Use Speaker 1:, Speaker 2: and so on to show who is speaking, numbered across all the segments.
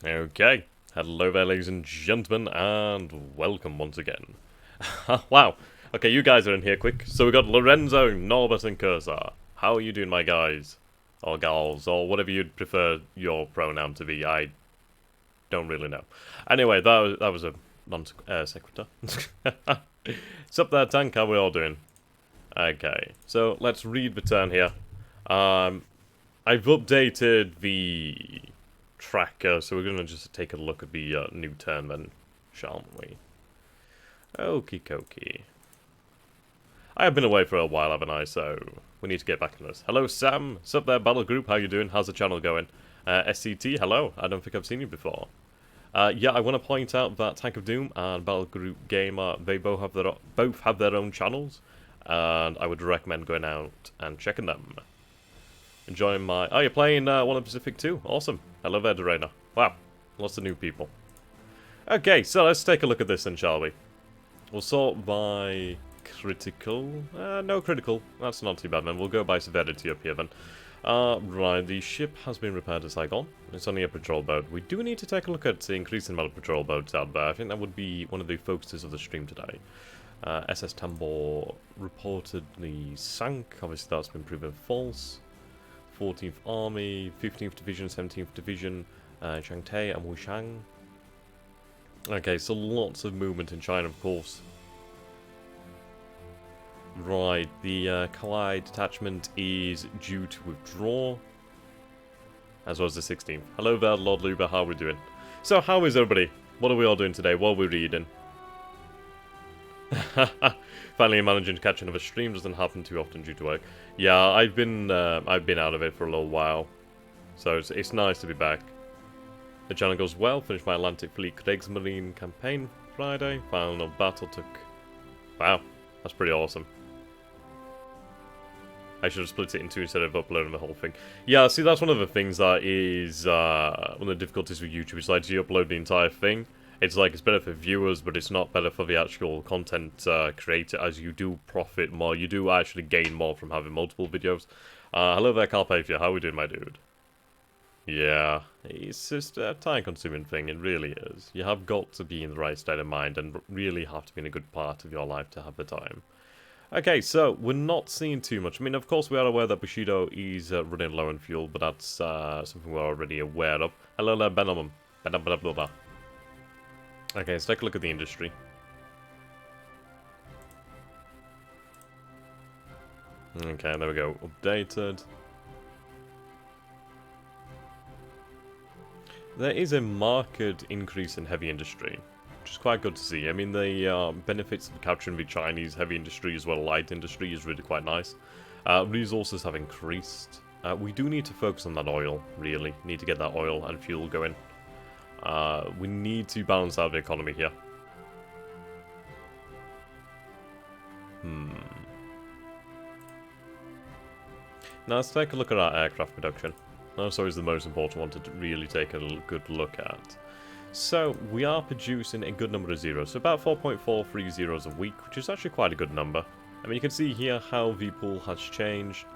Speaker 1: Okay, hello there ladies and gentlemen, and welcome once again. Wow, okay, you guys are in here quick. So we got Lorenzo, Norbert, and Cursor. How are you doing, my guys? Or gals, or whatever you'd prefer your pronoun to be, I don't really know. Anyway, that was a non-sequitur. Sup there, Tank, how we all doing? Okay, so let's read the turn here. I've updated the tracker, so we're going to just take a look at the new turn then, shan't we? Okie dokie. I have been away for a while, haven't I, so we need to get back in this. Hello Sam, sup there Battle Group, how you doing? How's the channel going? SCT, hello, I don't think I've seen you before. Yeah, I want to point out that Tank of Doom and Battle Group Gamer, they both have their own channels, and I would recommend going out and checking them. Enjoying my... Oh, you're playing one of Pacific 2? Awesome. Hello there, Dorena. Wow, lots of new people. Okay, so let's take a look at this then, shall we? We'll sort by critical. No critical. That's not too bad, then. We'll go by severity up here, then. Right, the ship has been repaired to Saigon. It's only a patrol boat. We do need to take a look at the increasing amount of patrol boats out there. I think that would be one of the focuses of the stream today. SS Tambor reportedly sank. Obviously, that's been proven false. 14th Army, 15th Division, 17th Division, Shanghai and Wushang. Okay, so lots of movement in China, of course. Right, the Kauai detachment is due to withdraw, as well as the 16th. Hello there, Lord Luber, how are we doing? So, how is everybody? What are we all doing today? What are we reading? Finally managing to catch another stream, doesn't happen too often due to work. Yeah, I've been out of it for a little while, so it's nice to be back. The channel goes well, finished my Atlantic Fleet Kriegsmarine campaign Friday, final battle took... Wow, that's pretty awesome. I should have split it in two instead of uploading the whole thing. Yeah, see, that's one of the things that is one of the difficulties with YouTube. It's like, do you upload the entire thing? It's like, it's better for viewers, but it's not better for the actual content creator, as you do profit more. You do actually gain more from having multiple videos. Hello there, Carpathia. How are we doing, my dude? Yeah, it's just a time-consuming thing. It really is. You have got to be in the right state of mind and really have to be in a good part of your life to have the time. Okay, so we're not seeing too much. I mean, of course, we are aware that Bushido is running low on fuel, but that's something we're already aware of. Hello there, Benham. Okay, let's take a look at the industry. Okay, there we go. Updated. There is a marked increase in heavy industry, which is quite good to see. I mean, the benefits of capturing the Chinese heavy industry as well as light industry is really quite nice. Resources have increased. We do need to focus on that oil, really. Need to get that oil and fuel going. We need to balance out the economy here. Now let's take a look at our aircraft production. That's always the most important one to really take a good look at. So, we are producing a good number of zeros. So about 4.43 zeros a week, which is actually quite a good number. I mean, you can see here how the pool has changed.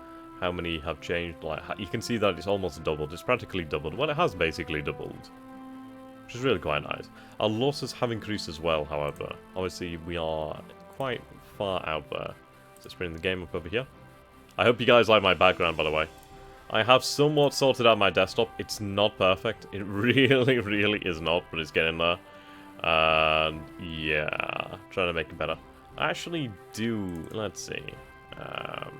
Speaker 1: How many have changed. Like, you can see that it's almost doubled. It's practically doubled. Well, it has basically doubled, which is really quite nice. Our losses have increased as well, however. Obviously, we are quite far out there. So let's bring the game up over here. I hope you guys like my background, by the way. I have somewhat sorted out my desktop. It's not perfect. It really, really is not, but it's getting there. And yeah, trying to make it better. I actually do, let's see. Can't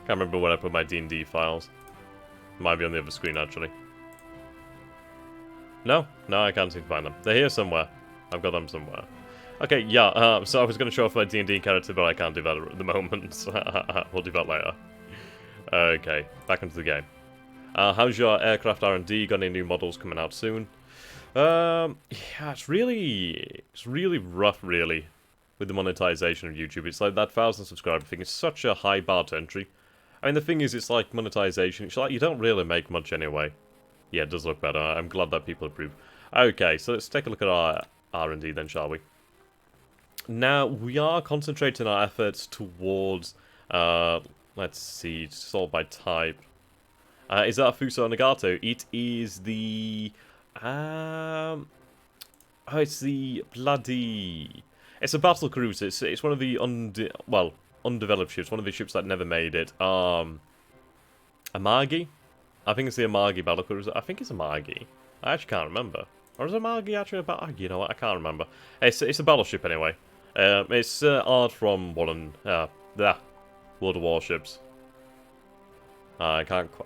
Speaker 1: remember where I put my D&D files. Might be on the other screen, actually. No, I can't seem to find them. They're here somewhere. I've got them somewhere. Okay, yeah, so I was going to show off my D&D character, but I can't do that at the moment. We'll do that later. Okay, back into the game. How's your aircraft R&D? Got any new models coming out soon? Yeah, it's really rough, really, with the monetization of YouTube. It's like that 1,000 subscriber thing is such a high bar to entry. I mean, the thing is, it's like monetization. It's like you don't really make much anyway. Yeah, it does look better. I'm glad that people approve. Okay, so let's take a look at our R&D then, shall we? Now, we are concentrating our efforts towards, let's Let's see, sort by type. Is that a Fuso Nagato? It is the... Oh, it's the bloody... It's a battle cruiser. It's one of the undeveloped ships. One of the ships that never made it. Amagi? I think it's the Amagi battle cruiser. I think it's Amagi. I actually can't remember. Or is Amagi actually a battle? You know what? I can't remember. It's a battleship anyway. It's art from World of Warships. I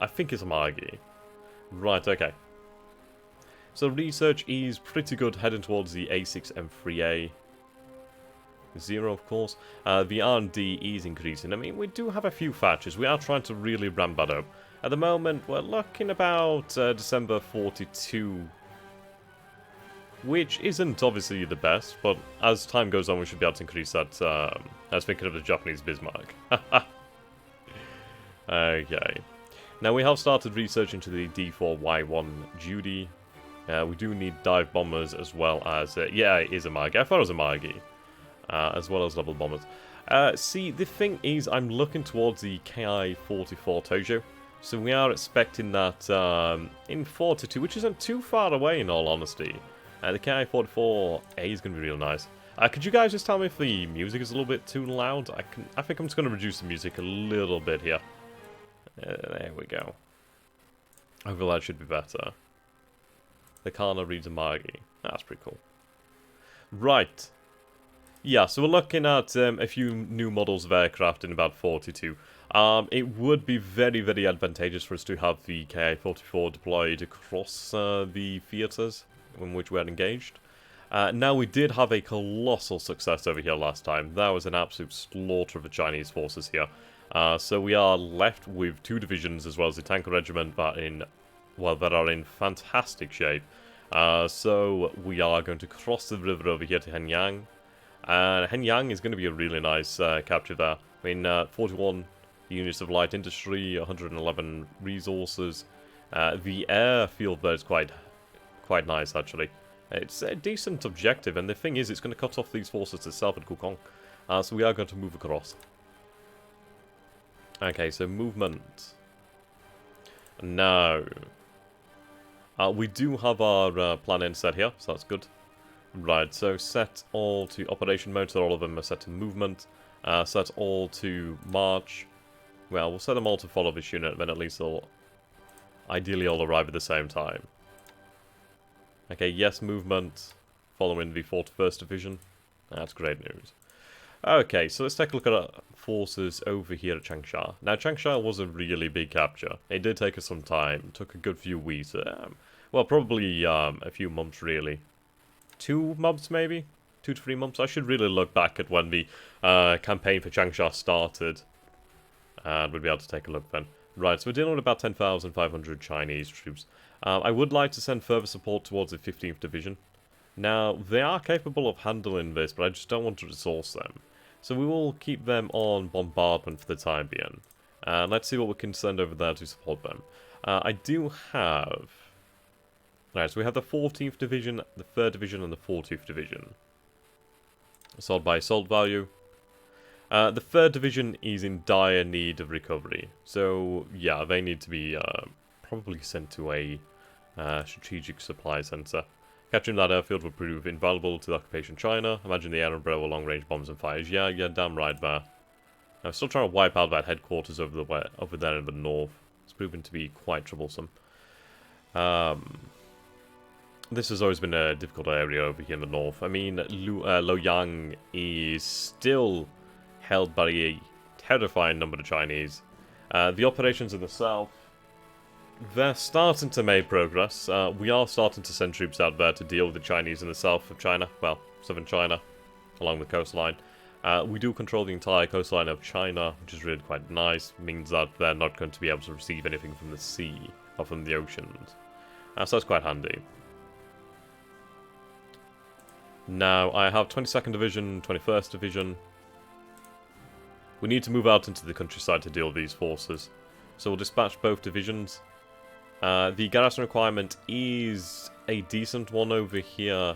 Speaker 1: think it's Amagi. Right, okay. So research is pretty good, heading towards the A6M3A. 0, of course. The R&D is increasing. I mean, we do have a few factories. We are trying to really ramp that up. At the moment, we're looking about December 42, which isn't obviously the best, but as time goes on, we should be able to increase that. I was thinking of the Japanese Bismarck. Okay. Now, we have started research into the D4Y1 Judy. We do need dive bombers as well as... yeah, it is a Magi. I thought it was a Magi. As well as level bombers. See, the thing is, I'm looking towards the KI-44 Tojo. So we are expecting that in 42, which isn't too far away in all honesty. The KI-44A is going to be real nice. Could you guys just tell me if the music is a little bit too loud? I think I'm just going to reduce the music a little bit here. There we go. Hopefully that should be better. The Kana reads a Magi. That's pretty cool. Right. Yeah, so we're looking at a few new models of aircraft in about 42. It would be very, very advantageous for us to have the KA-44 deployed across the theatres in which we're engaged. Now, we did have a colossal success over here last time. That was an absolute slaughter of the Chinese forces here. So we are left with 2 divisions as well as the tank regiment that are in fantastic shape. So we are going to cross the river over here to Henyang. Henyang is going to be a really nice capture there. I mean, 41 units of light industry, 111 resources. The airfield there is quite nice, actually. It's a decent objective, and the thing is, it's going to cut off these forces to South at Kukong. So we are going to move across. Okay, so movement. Now, we do have our plan in set here, so that's good. Right, so set all to operation mode, so all of them are set to movement. Set all to march. Well, we'll set them all to follow this unit, then at least they'll ideally all arrive at the same time. Okay, yes, movement, following the 41st Division. That's great news. Okay, so let's take a look at our forces over here at Changsha. Now, Changsha was a really big capture. It did take us some time. It took a good few weeks. Well, probably a few months, really. 2 months, maybe? 2 to 3 months? I should really look back at when the campaign for Changsha started. And we'll be able to take a look then. Right, so we're dealing with about 10,500 Chinese troops. I would like to send further support towards the 15th Division. Now, they are capable of handling this, but I just don't want to resource them. So we will keep them on bombardment for the time being. Let's see what we can send over there to support them. I do have... Right, so we have the 14th Division, the 3rd Division, and the 40th Division. Assault by assault value. The 3rd Division is in dire need of recovery. So, yeah, they need to be probably sent to a strategic supply centre. Capturing that airfield would prove invaluable to the occupation China. Imagine the air umbrella long-range bombs and fires. Yeah, damn right there. I'm still trying to wipe out that headquarters over there in the north. It's proven to be quite troublesome. This has always been a difficult area over here in the north. I mean, Luoyang is still held by a terrifying number of Chinese. The operations in the south, they're starting to make progress. We are starting to send troops out there to deal with the Chinese in the south of China. Well, southern China, along the coastline. We do control the entire coastline of China, which is really quite nice. It means that they're not going to be able to receive anything from the sea or from the oceans. So that's quite handy. Now, I have 22nd Division, 21st Division. We need to move out into the countryside to deal with these forces. So we'll dispatch both divisions. The garrison requirement is a decent one over here.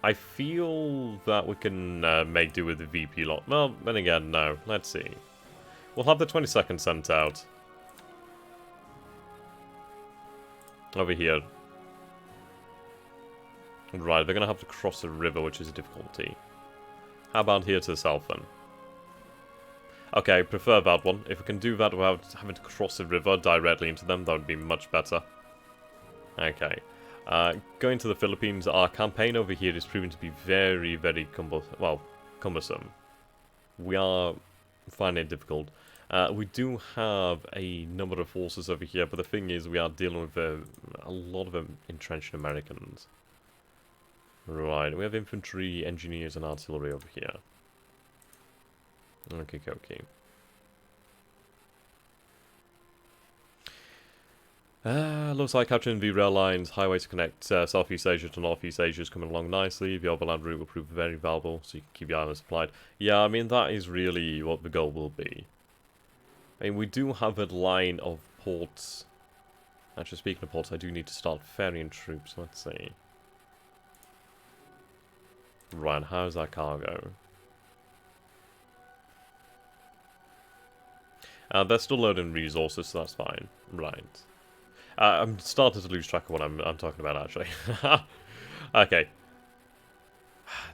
Speaker 1: I feel that we can make do with the VP lot. Well, then again, no. Let's see. We'll have the 22nd sent out. Over here. Right, they're going to have to cross the river, which is a difficulty. How about here to the south, then? Okay, I prefer that one. If we can do that without having to cross the river directly into them, that would be much better. Okay. Going to the Philippines, our campaign over here is proving to be very, very cumbersome. We are finding it difficult. We do have a number of forces over here, but the thing is we are dealing with a lot of entrenched Americans. Right, we have infantry, engineers, and artillery over here. Okay, okay. Looks like capturing the rail lines, highway to connect Southeast Asia to Northeast Asia is coming along nicely. The overland route will prove very valuable, so you can keep the island supplied. Yeah, I mean, that is really what the goal will be. I mean, we do have a line of ports. Actually, speaking of ports, I do need to start ferrying troops. Let's see. Right, how's that cargo? They're still loading resources, so that's fine. Right. I'm starting to lose track of what I'm talking about, actually. Okay.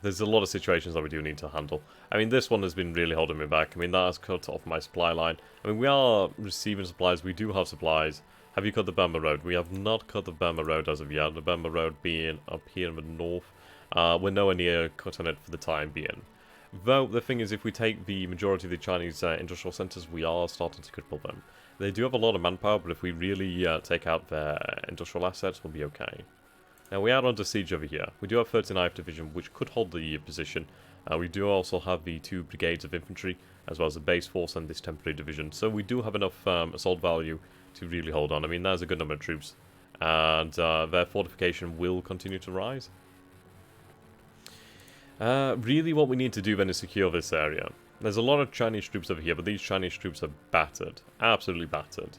Speaker 1: There's a lot of situations that we do need to handle. I mean, this one has been really holding me back. I mean, that has cut off my supply line. I mean, we are receiving supplies. We do have supplies. Have you cut the Burma Road? We have not cut the Burma Road as of yet. The Burma Road being up here in the north. We're nowhere near cutting it for the time being. Though, the thing is, if we take the majority of the Chinese industrial centres, we are starting to cripple them. They do have a lot of manpower, but if we really take out their industrial assets, we'll be okay. Now, we are under siege over here. We do have 39th Division, which could hold the position. We do also have the 2 brigades of infantry, as well as the base force and this temporary division. So we do have enough assault value to really hold on. I mean, there's a good number of troops. And their fortification will continue to rise. Really what we need to do then is secure this area. There's a lot of Chinese troops over here, but these Chinese troops are battered. Absolutely battered.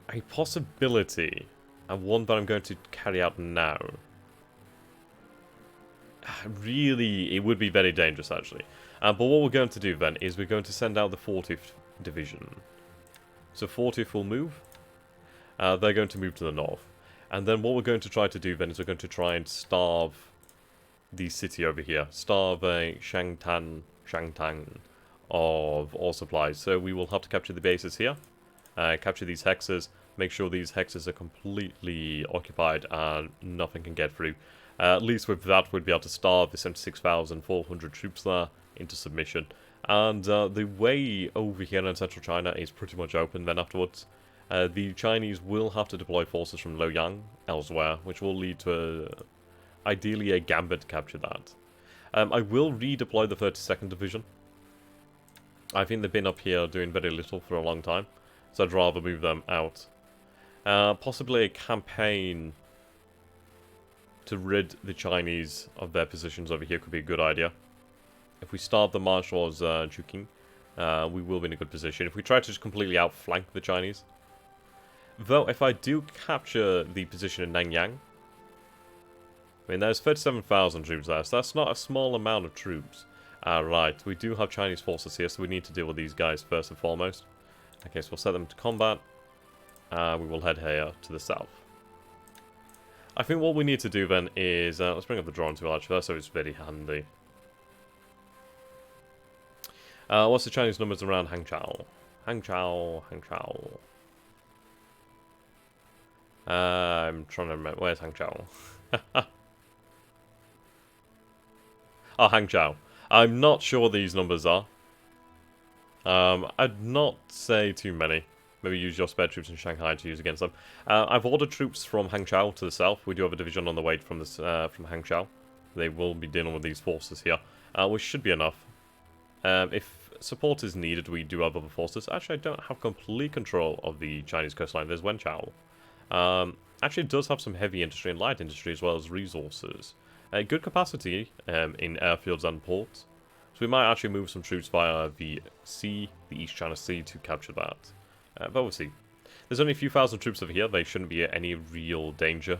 Speaker 1: A possibility, and one that I'm going to carry out now. Really, it would be very dangerous, actually. But what we're going to do then is we're going to send out the 40th Division. So 40th will move. They're going to move to the north. And then what we're going to try to do then is we're going to try and starve the city over here. Starve Shangtang of all supplies. So we will have to capture the bases here. Capture these hexes. Make sure these hexes are completely occupied and nothing can get through. At least with that we'd be able to starve the 76,400 troops there into submission. And the way over here in central China is pretty much open then afterwards. The Chinese will have to deploy forces from Luoyang elsewhere, which will lead to, ideally, a gambit to capture that. I will redeploy the 32nd Division. I think they've been up here doing very little for a long time, so I'd rather move them out. Possibly a campaign to rid the Chinese of their positions over here could be a good idea. If we start the march towards Chongqing, we will be in a good position. If we try to just completely outflank the Chinese... Though, if I do capture the position in Nanyang, I mean, there's 37,000 troops there, so that's not a small amount of troops. Right, we do have Chinese forces here, so we need to deal with these guys first and foremost. Okay, so we'll set them to combat. We will head here to the south. I think what we need to do then is, let's bring up the drawing tool actually, so it's very handy. What's the Chinese numbers around Hangzhou? Hangzhou. I'm trying to remember. Where's Hangzhou? Oh, Hangzhou. I'm not sure what these numbers are. I'd not say too many. Maybe use your spare troops in Shanghai to use against them. I've ordered troops from Hangzhou to the south. We do have a division on the way from this from Hangzhou. They will be dealing with these forces here, which should be enough. If support is needed, we do have other forces. Actually, I don't have complete control of the Chinese coastline. There's Wenchao. Actually, it does have some heavy industry and light industry as well as resources. Good capacity in airfields and ports. So we might actually move some troops via the sea, the East China Sea, to capture that. But we'll see. There's only a few thousand troops over here. They shouldn't be any real danger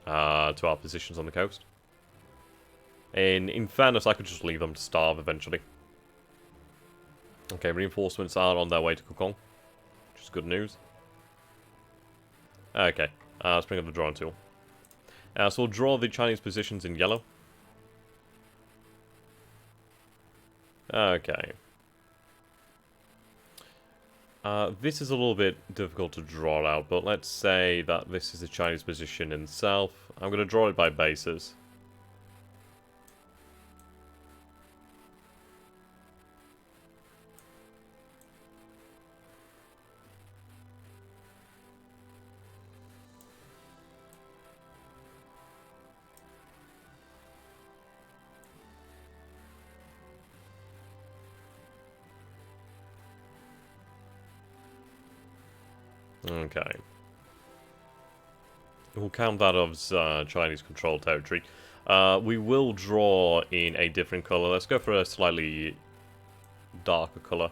Speaker 1: to our positions on the coast. In fairness, I could just leave them to starve eventually. Okay, reinforcements are on their way to Kukong, which is good news. Okay, let's bring up the drawing tool. So we'll draw the Chinese positions in yellow. Okay. This is a little bit difficult to draw out, but let's say that this is the Chinese position in the south. I'm going to draw it by bases. Okay. We'll count that as Chinese controlled territory. We will draw in a different colour. Let's go for a slightly darker colour.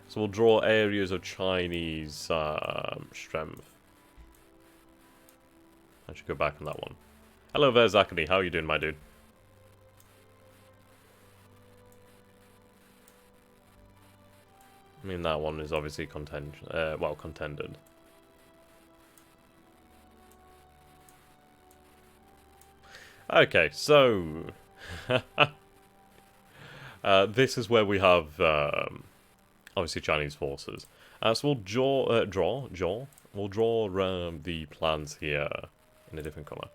Speaker 1: So we'll draw areas of Chinese strength. I should go back on that one. Hello there, Zachary. How are you doing, my dude? I mean, that one is obviously contended. Okay, so this is where we have obviously Chinese forces. So we'll we'll draw the plans here in a different colour.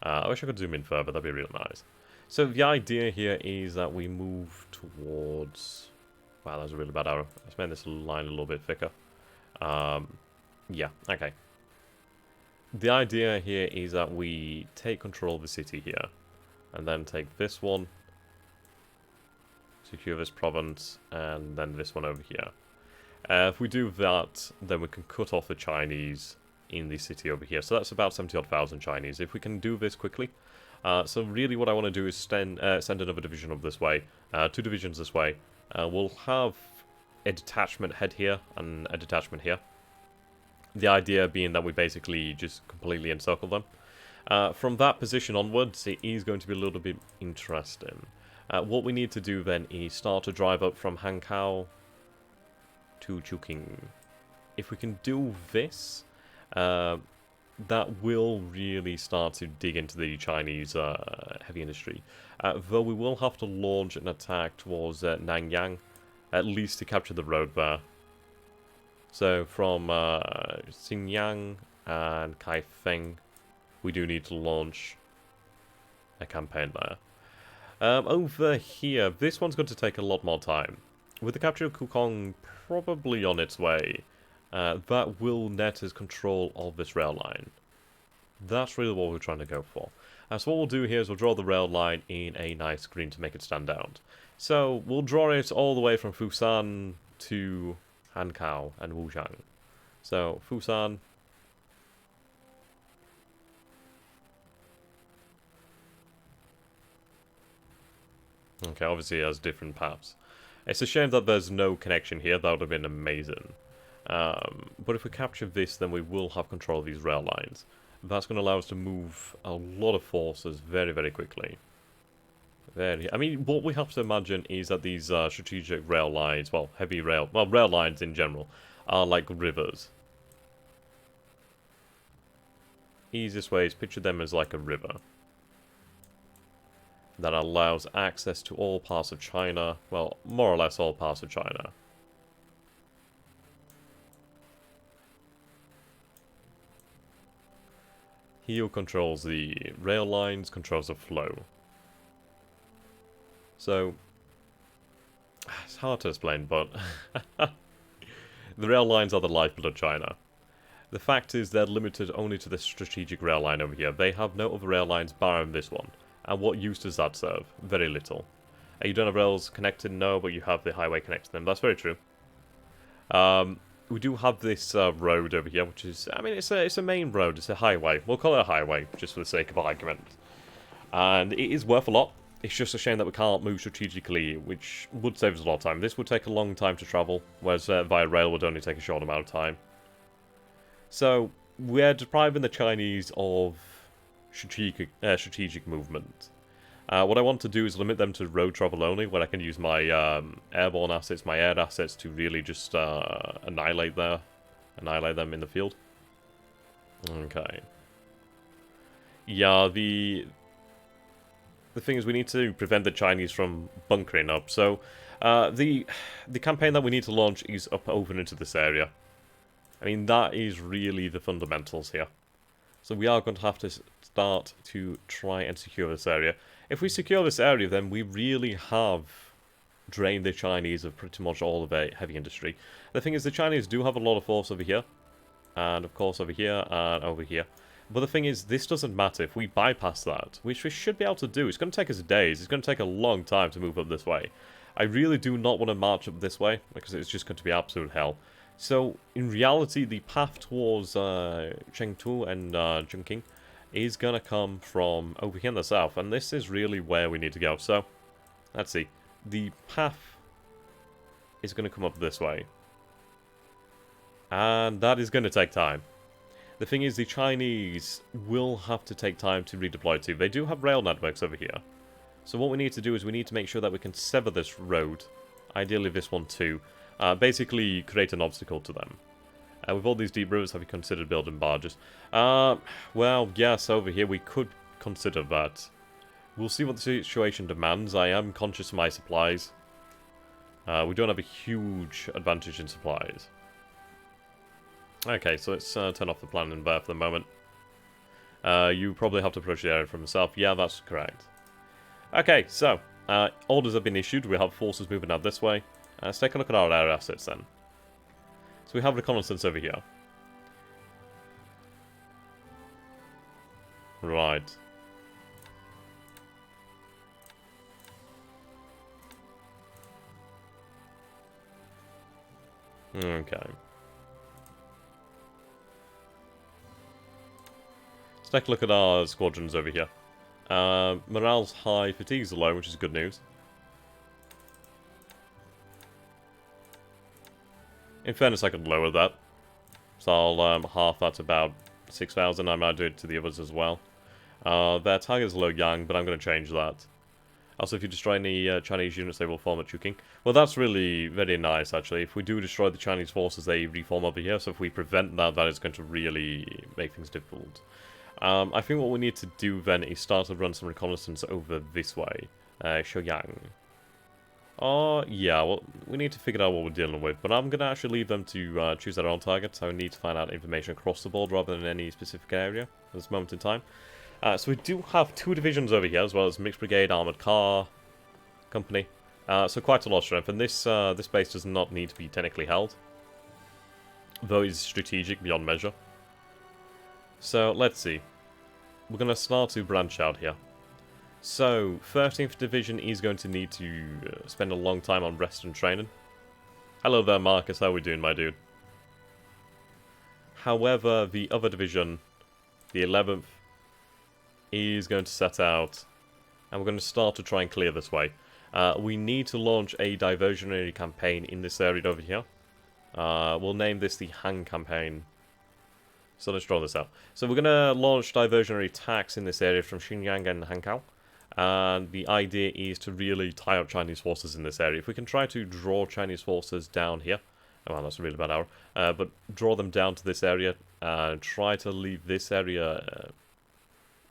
Speaker 1: I wish I could zoom in further. That'd be real nice. So the idea here is that we move towards. Wow, that was a really bad arrow. Let's make this line a little bit thicker. Yeah, okay. The idea here is that we take control of the city here, and then take this one, secure this province, and then this one over here. If we do that, then we can cut off the Chinese in the city over here. So that's about 70,000 Chinese. If we can do this quickly. So really what I want to do is send another division up this way, 2 divisions this way. We'll have a detachment head here and a detachment here. The idea being that we basically just completely encircle them. From that position onwards, it is going to be a little bit interesting. What we need to do then is start to drive up from Hankow to Chongqing. If we can do this, that will really start to dig into the Chinese heavy industry. Though we will have to launch an attack towards Nanyang, at least to capture the road there. So from Xinjiang and Kaifeng, we do need to launch a campaign there. Over here, this one's going to take a lot more time. With the capture of Kukong probably on its way, that will net us control of this rail line. That's really what we're trying to go for. So what we'll do here is we'll draw the rail line in a nice green to make it stand out. So we'll draw it all the way from Fusan to Hankow and Wujiang. So Fusan. Okay, obviously it has different paths. It's a shame that there's no connection here. That would have been amazing. But if we capture this, then we will have control of these rail lines. That's going to allow us to move a lot of forces very, very quickly. I mean, what we have to imagine is that these strategic rail lines, rail lines in general, are like rivers. Easiest way is picture them as like a river that allows access to all parts of China, well, more or less all parts of China. He who controls the rail lines controls the flow. So, it's hard to explain, but the rail lines are the lifeblood of China. The fact is they're limited only to this strategic rail line over here. They have no other rail lines barring this one. And what use does that serve? Very little. You don't have rails connected? No, but you have the highway connecting them. That's very true. We do have this road over here, which is, I mean, it's a main road. It's a highway. We'll call it a highway, just for the sake of argument. And it is worth a lot. It's just a shame that we can't move strategically, which would save us a lot of time. This would take a long time to travel, whereas via rail would only take a short amount of time. So, we're depriving the Chinese of strategic movement. What I want to do is limit them to road travel only, where I can use my airborne assets, my air assets, to really just annihilate them in the field. Okay. Yeah, the thing is we need to prevent the Chinese from bunkering up. So the campaign that we need to launch is up over into this area. I mean, that is really the fundamentals here. So we are going to have to start to try and secure this area. If we secure this area, then we really have drained the Chinese of pretty much all of their heavy industry. The thing is, the Chinese do have a lot of force over here. And of course over here and over here. But the thing is, this doesn't matter if we bypass that, which we should be able to do. It's going to take us days. It's going to take a long time to move up this way. I really do not want to march up this way, because it's just going to be absolute hell. So, in reality, the path towards Chengdu and Chongqing is going to come from over here in the south. And this is really where we need to go. So, let's see. The path is going to come up this way. And that is going to take time. The thing is, the Chinese will have to take time to redeploy too. They do have rail networks over here. So what we need to do is we need to make sure that we can sever this road. Ideally this one too. Basically create an obstacle to them. With all these deep rivers, have you considered building barges? Well, yes, over here we could consider that. We'll see what the situation demands. I am conscious of my supplies. We don't have a huge advantage in supplies. Okay, so let's turn off the planning there for the moment. You probably have to approach the area from the south. Yeah, that's correct. Okay, so, orders have been issued. We have forces moving out this way. Let's take a look at our air assets then. So we have reconnaissance over here. Right. Okay. Let's take a look at our squadrons over here. Morale's high, fatigue's low, which is good news. In fairness, I could lower that. So I'll half that to about 6,000. I might do it to the others as well. Their target is low yang, but I'm going to change that. Also, if you destroy any Chinese units, they will form at Chongqing. Well, that's really very nice, actually. If we do destroy the Chinese forces, they reform over here. So if we prevent that, that is going to really make things difficult. I think what we need to do then is start to run some reconnaissance over this way. Shoyang. Oh, yeah, well, we need to figure out what we're dealing with. But I'm going to actually leave them to choose their own targets. I need to find out information across the board rather than any specific area at this moment in time. So we do have 2 divisions over here, as well as Mixed Brigade Armoured Car Company. So quite a lot of strength. And this base does not need to be technically held, though it's strategic beyond measure. So, let's see. We're going to start to branch out here. So, 13th Division is going to need to spend a long time on rest and training. Hello there, Marcus. How are we doing, my dude? However, the other division, the 11th, is going to set out, and we're going to start to try and clear this way. We need to launch a diversionary campaign in this area over here. We'll name this the Han campaign. So let's draw this out. So we're going to launch diversionary attacks in this area from Xinjiang and Hankou. And the idea is to really tie up Chinese forces in this area. If we can try to draw Chinese forces down here. Oh, well, that's a really bad arrow. But draw them down to this area. And try to leave this area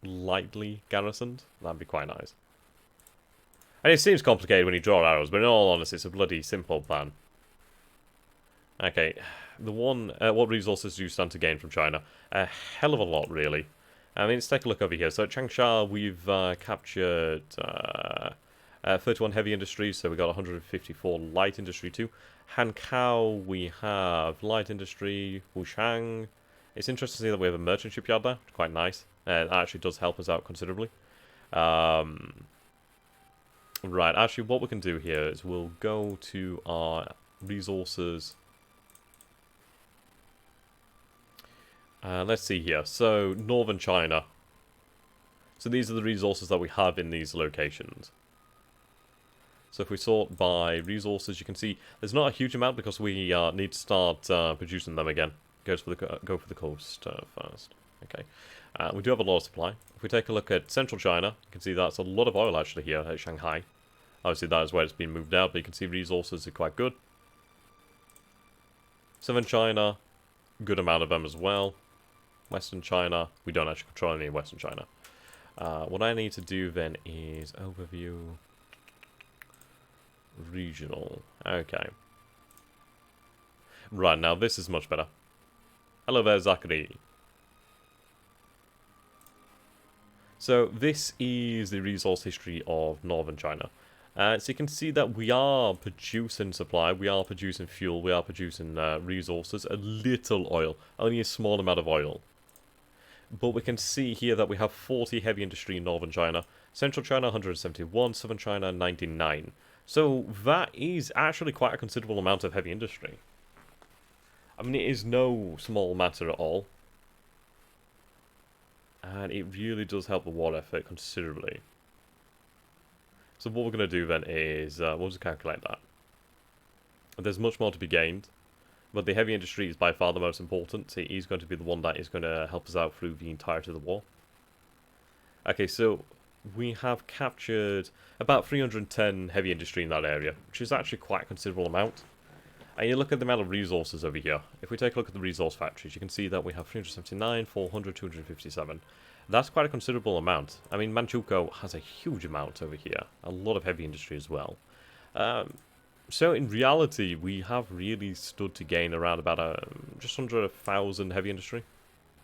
Speaker 1: lightly garrisoned. That'd be quite nice. And it seems complicated when you draw arrows. But in all honesty, it's a bloody simple plan. Okay, the one, what resources do you stand to gain from China? A hell of a lot, really. I mean, let's take a look over here. So at Changsha, we've captured 31 heavy industry, so we got 154 light industry too. Hankou, we have light industry. Wushang. It's interesting to see that we have a merchant shipyard there. Quite nice. It actually does help us out considerably. Right, actually, what we can do here is we'll go to our resources. Let's see here. So, northern China. So these are the resources that we have in these locations. So if we sort by resources, you can see there's not a huge amount because we need to start producing them again. Go for the coast first. Okay. We do have a lot of supply. If we take a look at central China, you can see that's a lot of oil actually here at Shanghai. Obviously that is where it's been moved out, but you can see resources are quite good. Southern China, good amount of them as well. Western China, we don't actually control any Western China. What I need to do then is overview regional. Okay. Right, now this is much better. Hello there, Zachary. So this is the resource history of northern China. So you can see that we are producing supply, we are producing fuel, we are producing resources, a little oil, only a small amount of oil. But we can see here that we have 40 heavy industry in northern China, central China 171, southern China 99. So that is actually quite a considerable amount of heavy industry. I mean, it is no small matter at all. And it really does help the war effort considerably. So what we're going to do then is, we'll just calculate that. There's much more to be gained, but the heavy industry is by far the most important. It is going to be the one that is going to help us out through the entirety of the war. Okay, so we have captured about 310 heavy industry in that area, which is actually quite a considerable amount. And you look at the amount of resources over here. If we take a look at the resource factories, you can see that we have 379, 400, 257. That's quite a considerable amount. I mean, Manchukuo has a huge amount over here. A lot of heavy industry as well. So in reality, we have really stood to gain around about just under 1,000 heavy industry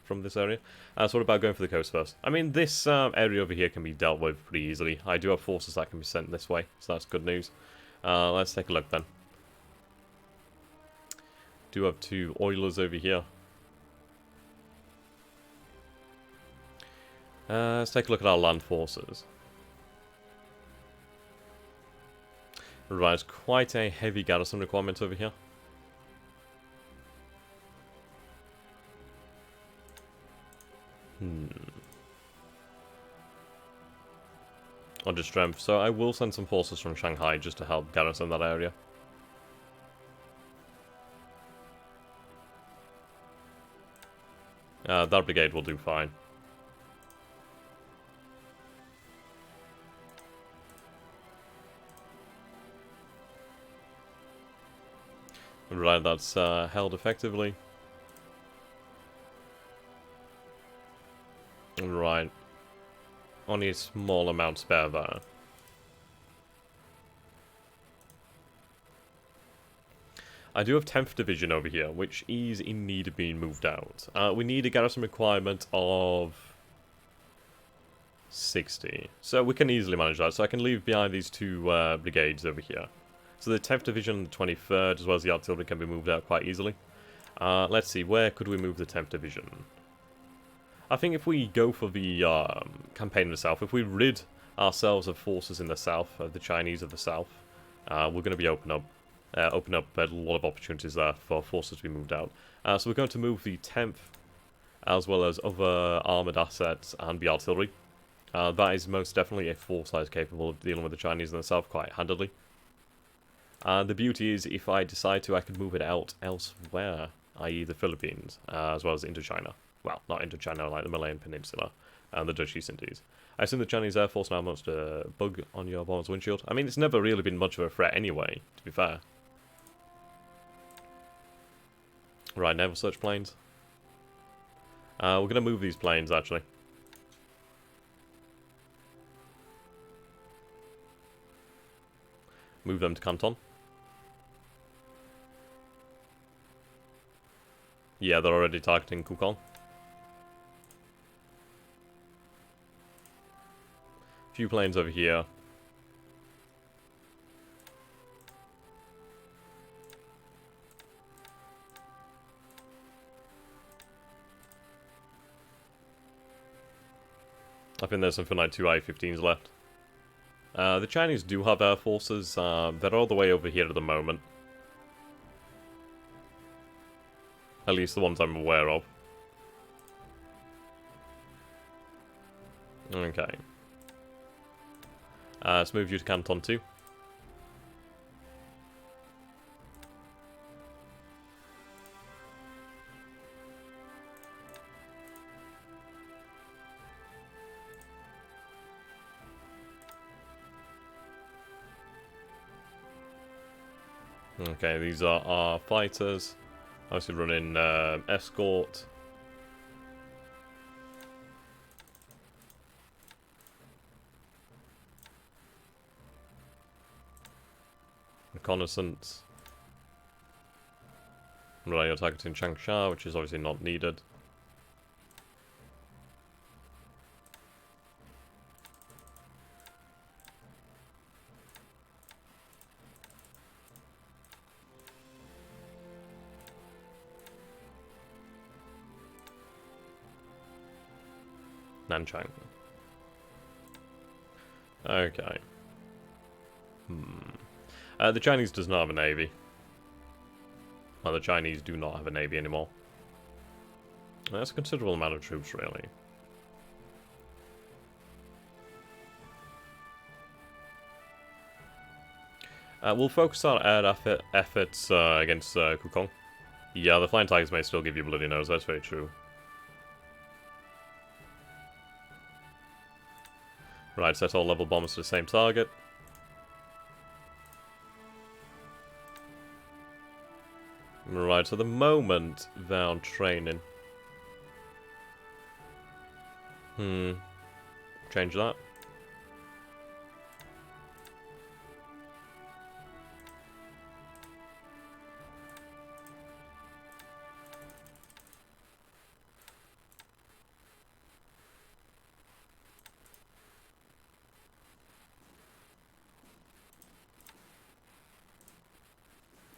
Speaker 1: from this area. So what about going for the coast first? I mean, this area over here can be dealt with pretty easily. I do have forces that can be sent this way, so that's good news. Let's take a look then. Do have 2 oilers over here. Let's take a look at our land forces. Right, it's quite a heavy garrison requirement over here. Under strength, so I will send some forces from Shanghai just to help garrison that area. That brigade will do fine. Right, that's held effectively. Right. Only a small amount spare there. I do have 10th Division over here, which is in need of being moved out. We need a garrison requirement of 60. So we can easily manage that. So I can leave behind these 2 brigades over here. So the 10th Division and the 23rd, as well as the artillery, can be moved out quite easily. Let's see, where could we move the 10th Division? I think if we go for the campaign in the south, if we rid ourselves of forces in the south, of the Chinese of the south, we're going to be open up a lot of opportunities there for forces to be moved out. So we're going to move the 10th, as well as other armoured assets and the artillery. That is most definitely a force that is capable of dealing with the Chinese in the south quite handily. The beauty is, if I decide to, I can move it out elsewhere, i.e. the Philippines, as well as into China. Well, not into China, like the Malayan Peninsula and the Dutch East Indies. I assume the Chinese Air Force now wants to bug on your bomber's windshield. I mean, it's never really been much of a threat anyway, to be fair. Right, naval search planes. We're going to move these planes, actually. Move them to Canton. Yeah, they're already targeting Kukon. Few planes over here. I think there's something like 2 I-15s left. The Chinese do have air forces. They're all the way over here at the moment. At least the ones I'm aware of. Okay. Let's move you to Canton 2. Okay, these are our fighters. Obviously running escort. Reconnaissance. Right, you're targeting Changsha, which is obviously not needed. Nanchang. Okay. The Chinese does not have a navy. Well, the Chinese do not have a navy anymore. That's a considerable amount of troops, really. We'll focus our air efforts against Kukong. Yeah, the Flying Tigers may still give you bloody nose, that's very true. Right, set all level bombs to the same target. Right, so the moment they're on training. Change that.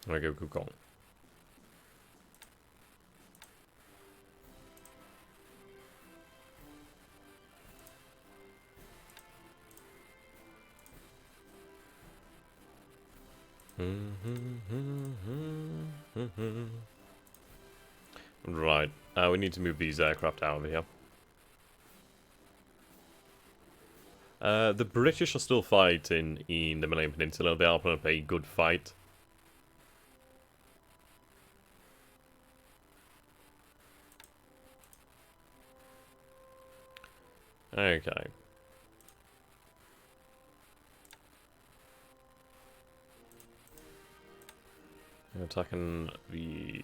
Speaker 1: There we go, Kukong. Right, we need to move these aircraft out of here. The British are still fighting in the Malayan Peninsula. They are putting up a good fight. Okay. Attacking the...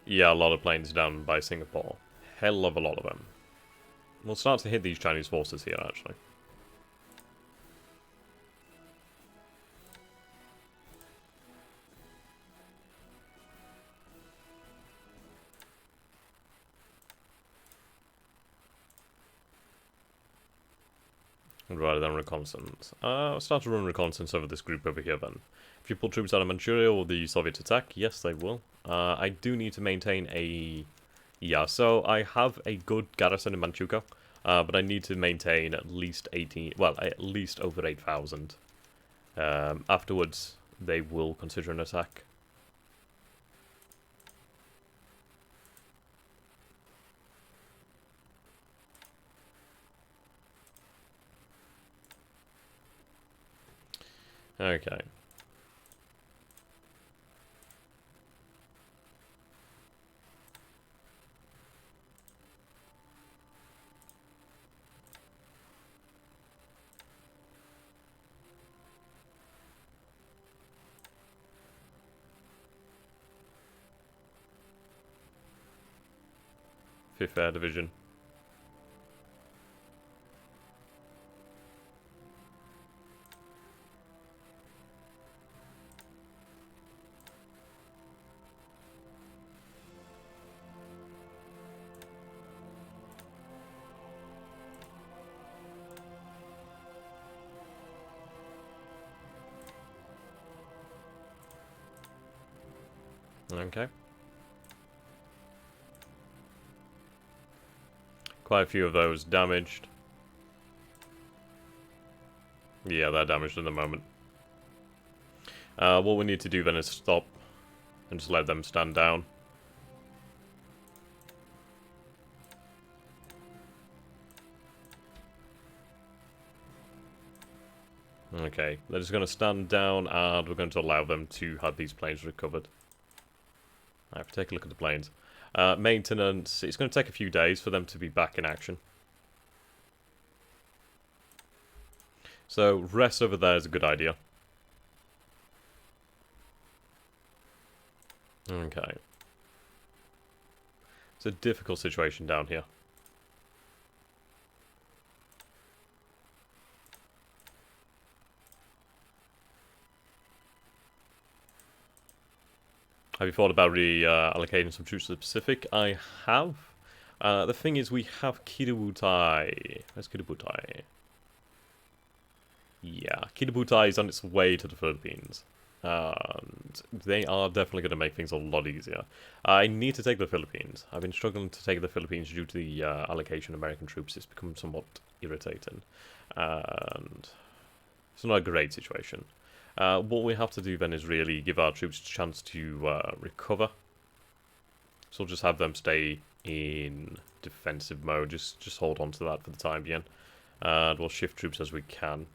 Speaker 1: Yeah, a lot of planes down by Singapore. Hell of a lot of them. We'll start to hit these Chinese forces here, actually. Rather than reconnaissance. I'll start to run reconnaissance over this group over here then. If you pull troops out of Manchuria, will the Soviets attack? Yes, they will. I do need to maintain a... Yeah, so I have a good garrison in Manchukuo, but I need to maintain at least 18... Well, at least over 8,000. Afterwards, they will consider an attack. Okay. Fifth Air Division. Okay. Quite a few of those damaged. Yeah, they're damaged at the moment. What we need to do then is stop and just let them stand down. Okay, they're just going to stand down and we're going to allow them to have these planes recovered. Alright, take a look at the planes. Maintenance, it's going to take a few days for them to be back in action. So, rest over there is a good idea. Okay. It's a difficult situation down here. Have you thought about reallocating some troops to the Pacific? I have. The thing is, we have Kiributai. Where's Kiributai? Yeah, Kiributai is on its way to the Philippines. And they are definitely going to make things a lot easier. I need to take the Philippines. I've been struggling to take the Philippines due to the allocation of American troops. It's become somewhat irritating. And it's not a great situation. What we have to do then is really give our troops a chance to recover. So we'll just have them stay in defensive mode. Just hold on to that for the time being. And we'll shift troops as we can.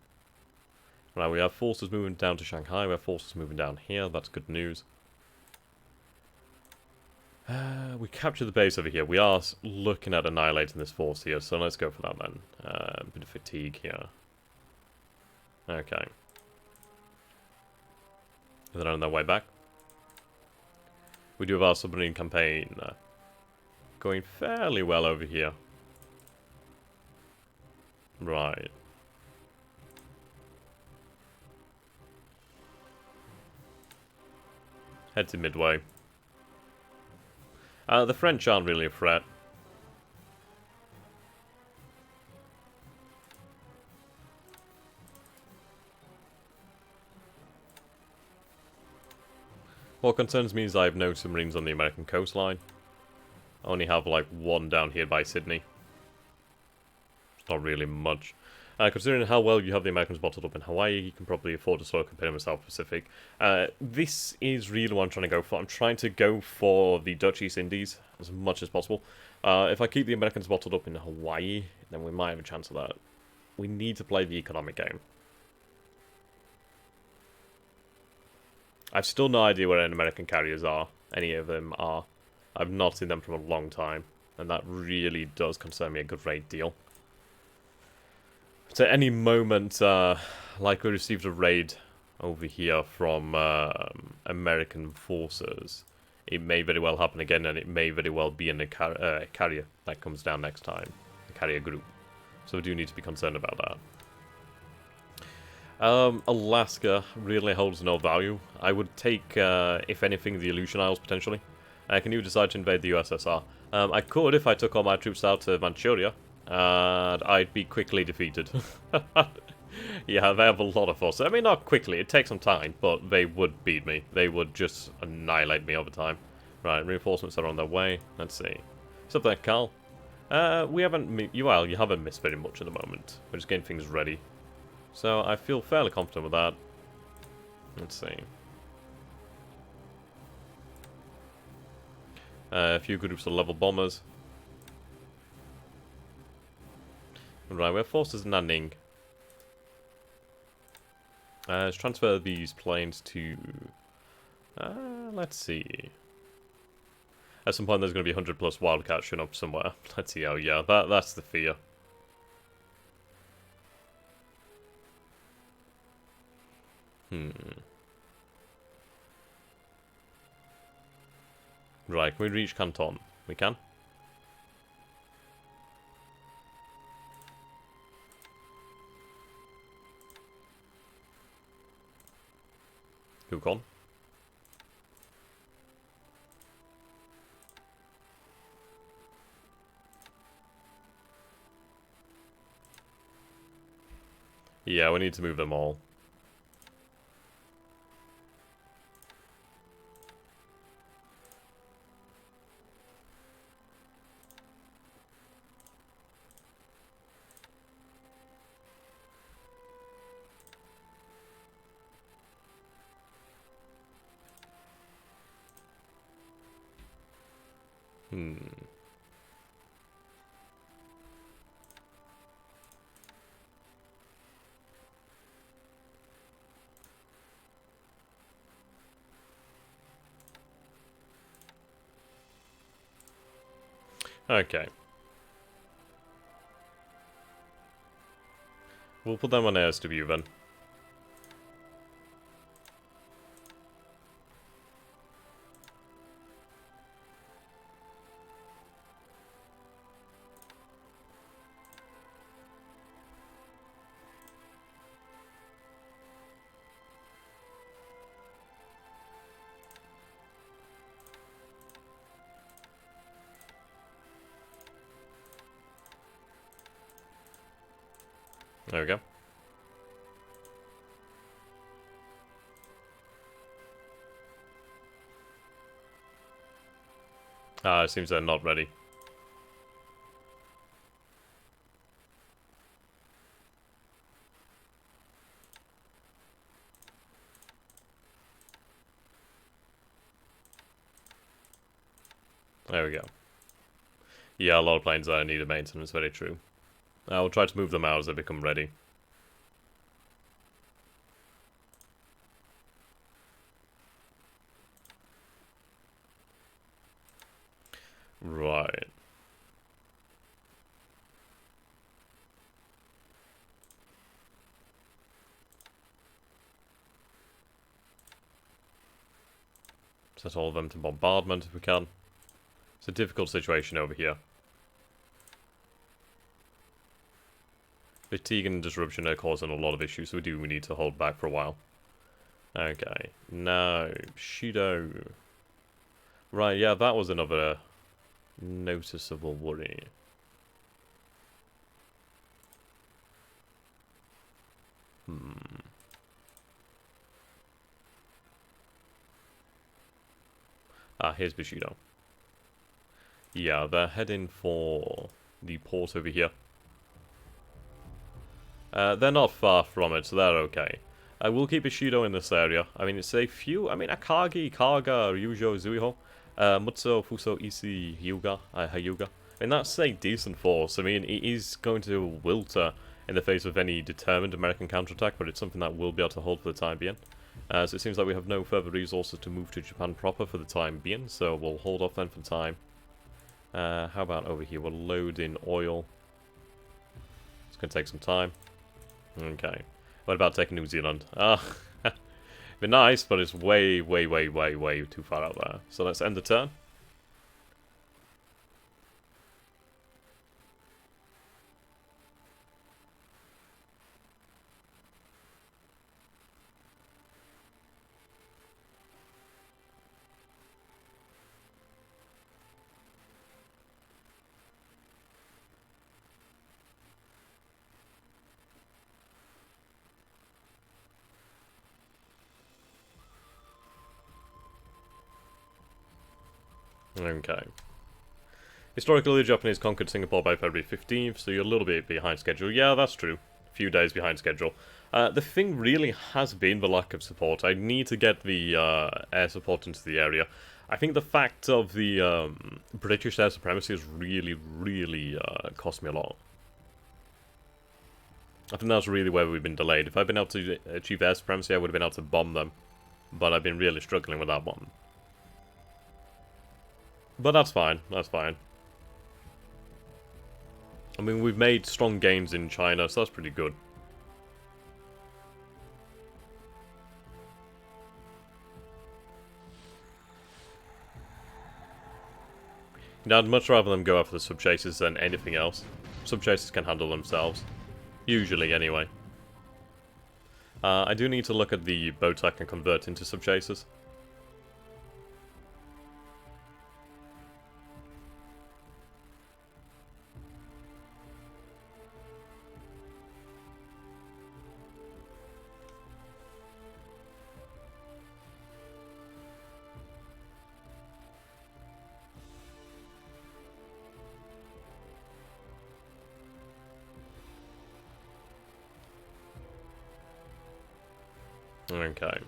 Speaker 1: Now we have forces moving down to Shanghai. We have forces moving down here. That's good news. We capture the base over here. We are looking at annihilating this force here. So let's go for that then. A bit of fatigue here. Okay. They're on their way back. We do have our submarine campaign going fairly well over here. Right. Head to Midway. The French aren't really a threat. What concerns me is I have no submarines on the American coastline. I only have like one down here by Sydney. It's not really much. Considering how well you have the Americans bottled up in Hawaii, you can probably afford to slow campaign in the South Pacific. This is really what I'm trying to go for. I'm trying to go for the Dutch East Indies as much as possible. If I keep the Americans bottled up in Hawaii, then we might have a chance of that. We need to play the economic game. I've still no idea where any American carriers are. Any of them are. I've not seen them for a long time. And that really does concern me a great deal. So at any moment, like we received a raid over here from American forces, it may very well happen again, and it may very well be in a carrier that comes down next time. A carrier group. So we do need to be concerned about that. Alaska really holds no value. I would take, if anything, the Aleutian Isles, potentially. Can you decide to invade the USSR? I could if I took all my troops out to Manchuria, and I'd be quickly defeated. Yeah, they have a lot of force. I mean, not quickly, it takes some time, but they would beat me. They would just annihilate me over time. Right, reinforcements are on their way. Let's see. What's up there, Carl? We haven't... you haven't missed very much at the moment. We're just getting things ready. So I feel fairly confident with that. Let's see. A few groups of level bombers. Right, we have forces in Nanning. Let's transfer these planes to... let's see. At some point there's going to be 100 plus Wildcats showing up somewhere. Let's see. Oh yeah, that's the fear. Right, can we reach Canton? We can. Yukon. Yeah, we need to move them all. Okay. We'll put them on ASW then. There we go. Ah, it seems they're not ready. There we go. Yeah, a lot of planes there need a maintenance, very true. I'll try to move them out as they become ready. Right. Set all of them to bombardment if we can. It's a difficult situation over here. Fatigue and disruption are causing a lot of issues, so we need to hold back for a while. Okay, now, Shido. Right, yeah, that was another noticeable worry. Ah, here's Bushido. Yeah, they're heading for the port over here. They're not far from it, so they're okay. I will keep Bushido in this area. I mean, it's a few... I mean, Akagi, Kaga, Ryujo, Zuiho, Mutsu, Fuso, Isi, Hyuga, Hyuga. I mean, that's a decent force. I mean, it is going to wilter in the face of any determined American counterattack, but it's something that we'll be able to hold for the time being. So it seems like we have no further resources to move to Japan proper for the time being, so we'll hold off then for the time. How about over here? We'll load in oil. It's going to take some time. Okay. What about taking New Zealand? Ah, be nice, but it's way, way, way, way, way too far out there. So let's end the turn. Okay. Historically, the Japanese conquered Singapore by February 15th, so you're a little bit behind schedule. Yeah, that's true. A few days behind schedule. The thing really has been the lack of support. I need to get the air support into the area. I think the fact of the British air supremacy has really, really cost me a lot. I think that's really where we've been delayed. If I'd been able to achieve air supremacy, I would have been able to bomb them. But I've been really struggling with that one. But that's fine, that's fine. I mean, we've made strong gains in China, so that's pretty good. You know, I'd much rather them go after the sub-chasers than anything else. Sub-chasers can handle themselves. Usually, anyway. I do need to look at the boats I can convert into sub-chasers. Okay.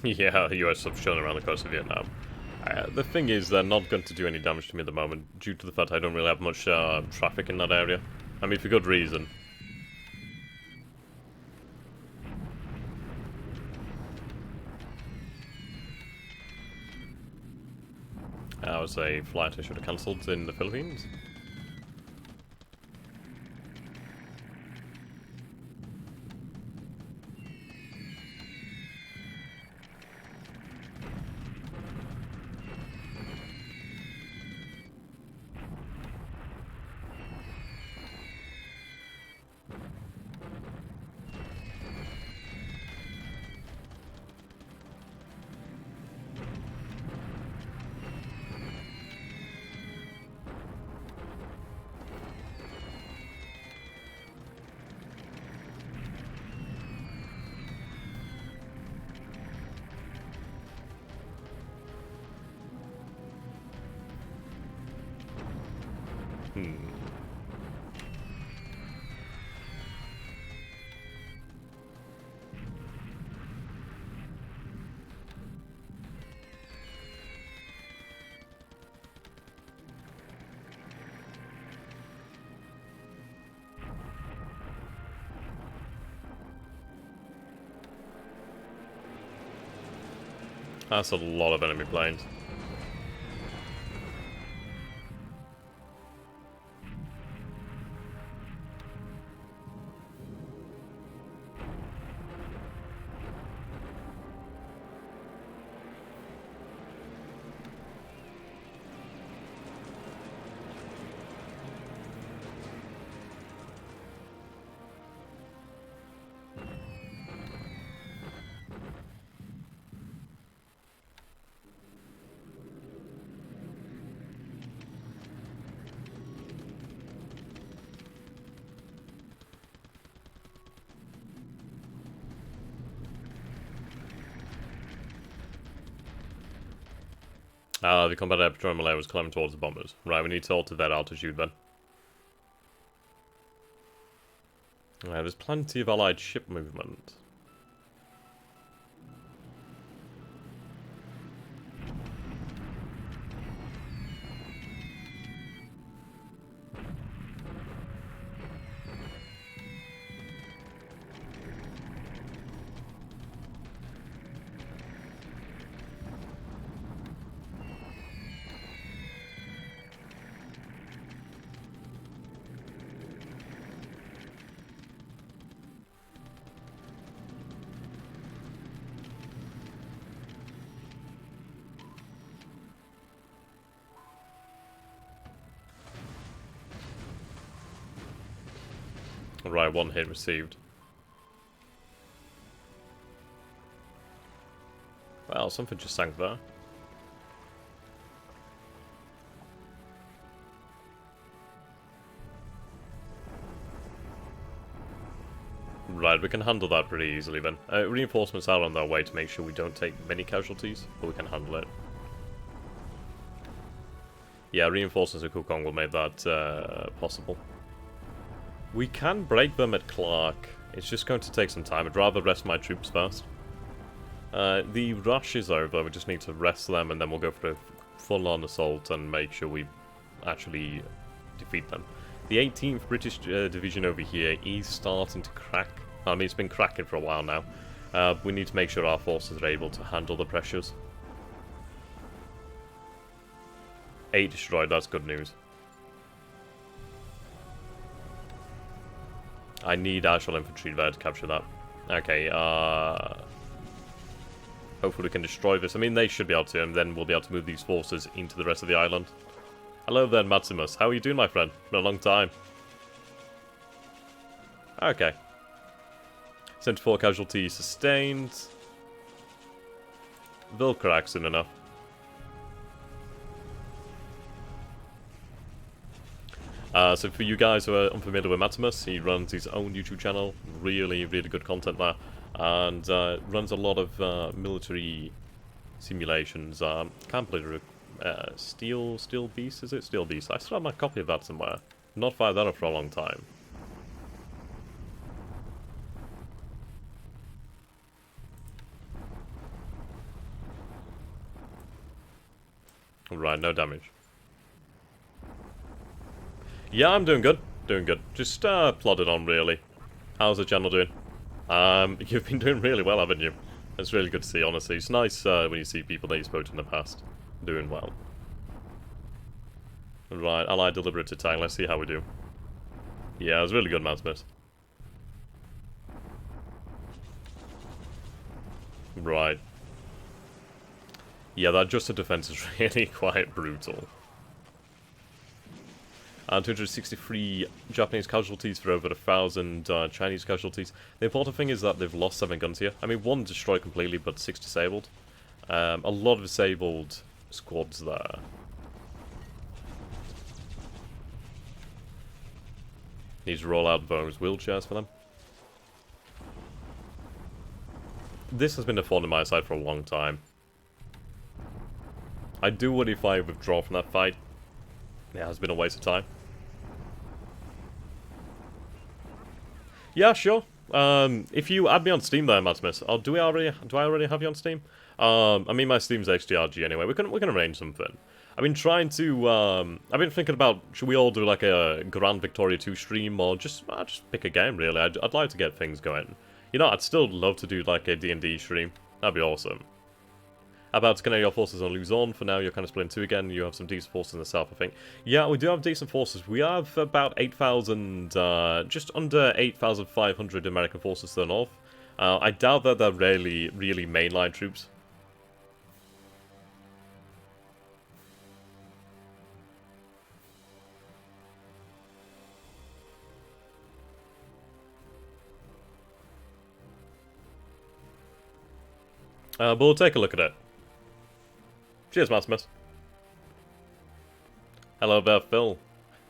Speaker 1: Yeah, US subs showing around the coast of Vietnam. The thing is, they're not going to do any damage to me at the moment, due to the fact I don't really have much traffic in that area. I mean, for good reason. I was a flight I should have cancelled in the Philippines. That's a lot of enemy planes. The combat aerodrome layer was climbing towards the bombers. Right, we need to alter that altitude then. There's plenty of allied ship movement. Right, one hit received. Well, something just sank there. Right, we can handle that pretty easily then. Reinforcements are on their way to make sure we don't take many casualties, but we can handle it. Yeah, reinforcements at Kukong will make that possible. We can break them at Clark. It's just going to take some time. I'd rather rest my troops first. The rush is over. We just need to rest them, and then we'll go for a full-on assault and make sure we actually defeat them. The 18th British Division over here is starting to crack. I mean, it's been cracking for a while now. We need to make sure our forces are able to handle the pressures. 8 destroyed, that's good news. I need actual infantry there to capture that. Okay, hopefully we can destroy this. I mean, they should be able to, and then we'll be able to move these forces into the rest of the island. Hello there, Maximus. How are you doing, my friend? Been a long time. Okay. 74 casualties sustained. They'll crack soon enough. So for you guys who are unfamiliar with Maximus, he runs his own YouTube channel. Really, really good content there. And runs a lot of military simulations. Can't believe it. Steel Beast, is it? Steel Beast. I still have my copy of that somewhere. Not fired that up for a long time. Right, no damage. Yeah, I'm doing good. Doing good. Just plodding on, really. How's the channel doing? You've been doing really well, haven't you? It's really good to see, honestly. It's nice when you see people that you spoke to in the past doing well. Right, Allied deliberate attack. Let's see how we do. Yeah, it was really good, man Smith. Right. Yeah, that adjusted defense is really quite brutal. And 263 Japanese casualties for over 1,000 Chinese casualties. The important thing is that they've lost 7 guns here. I mean, 1 destroyed completely, but 6 disabled. A lot of disabled squads there. Needs to roll out bonus wheelchairs for them. This has been a thorn in my side for a long time. I do worry if I withdraw from that fight. It has been a waste of time. Yeah, sure. If you add me on Steam there, Madsmith, or do I already have you on Steam? I mean, my Steam's HDRG anyway. We can arrange something. I've been trying to. I've been thinking about should we all do like a Grand Victoria 2 stream or just pick a game really. I'd like to get things going. You know, I'd still love to do like a D&D stream. That'd be awesome. About Canadian forces on Luzon. For now, you're kind of split in 2 again. You have some decent forces in the south, I think. Yeah, we do have decent forces. We have about 8,000, just under 8,500 American forces to the north. I doubt that they're really mainline troops. But we'll take a look at it. Cheers, Maximus. Hello there, Phil.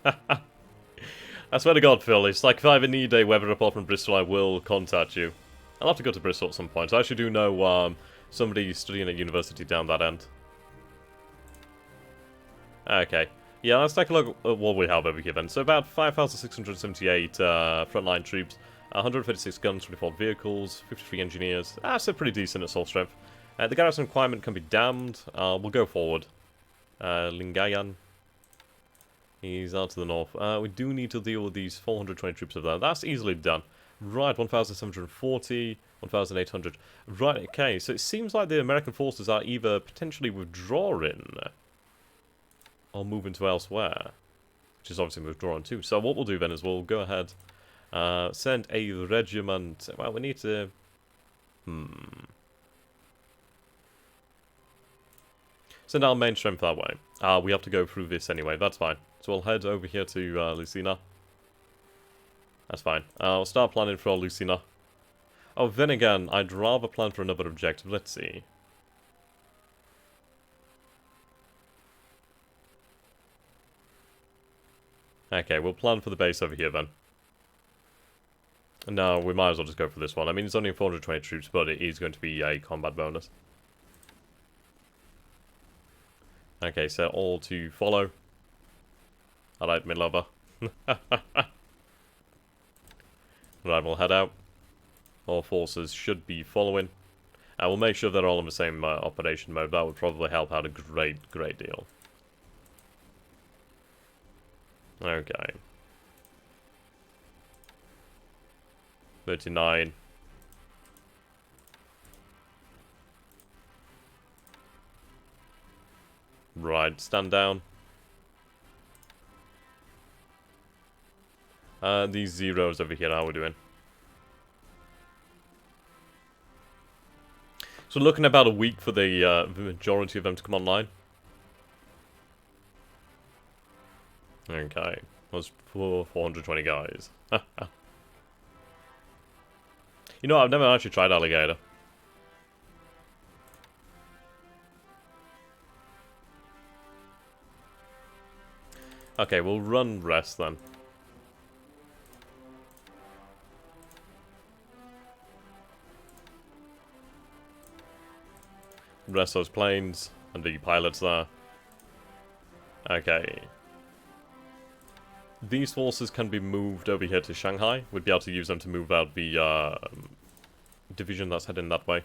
Speaker 1: I swear to God, Phil, it's like if I ever need a weather report from Bristol, I will contact you. I'll have to go to Bristol at some point. I actually do know somebody studying at university down that end. Okay. Yeah, let's take a look at what we have over here then. So about 5,678 frontline troops, 156 guns, 24 vehicles, 53 engineers. So pretty decent assault strength. The garrison requirement can be damned. We'll go forward. Lingayan. He's out to the north. We do need to deal with these 420 troops over there. That's easily done. Right, 1,740, 1,800. Right, okay, so it seems like the American forces are either potentially withdrawing or moving to elsewhere, which is obviously withdrawing too. So what we'll do then is we'll go ahead, send a regiment. Well, we need to... Send our main strength that way. We have to go through this anyway, that's fine. So we'll head over here to Lucina. That's fine. I'll start planning for Lucina. Oh, then again, I'd rather plan for another objective. Let's see. Okay, we'll plan for the base over here then. No, we might as well just go for this one. I mean, it's only 420 troops, but it is going to be a combat bonus. Okay, so all to follow. Alright, my lover. Right, we'll head out. All forces should be following. We'll make sure they're all in the same operation mode. That would probably help out a great deal. Okay. 39. Right, stand down. These zeros over here, how are we doing? So looking about a week for the majority of them to come online. Okay, that's 420 guys. You know, I've never actually tried alligator. Okay, we'll run rest then. Rest those planes and the pilots there. Okay. These forces can be moved over here to Shanghai. We'd be able to use them to move out the division that's heading that way.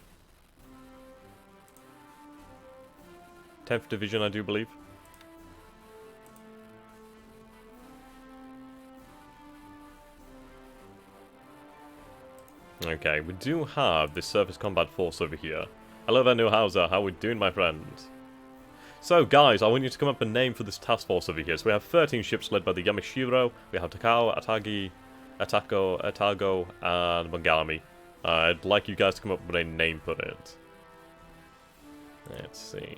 Speaker 1: 10th Division, I do believe. Okay, we do have this surface combat force over here. Hello there, Neuhauser. How we doing, my friends? So, guys, I want you to come up with a name for this task force over here. So we have 13 ships led by the Yamashiro. We have Takao, Atagi, Atako, Atago, and Mogami. I'd like you guys to come up with a name for it. Let's see.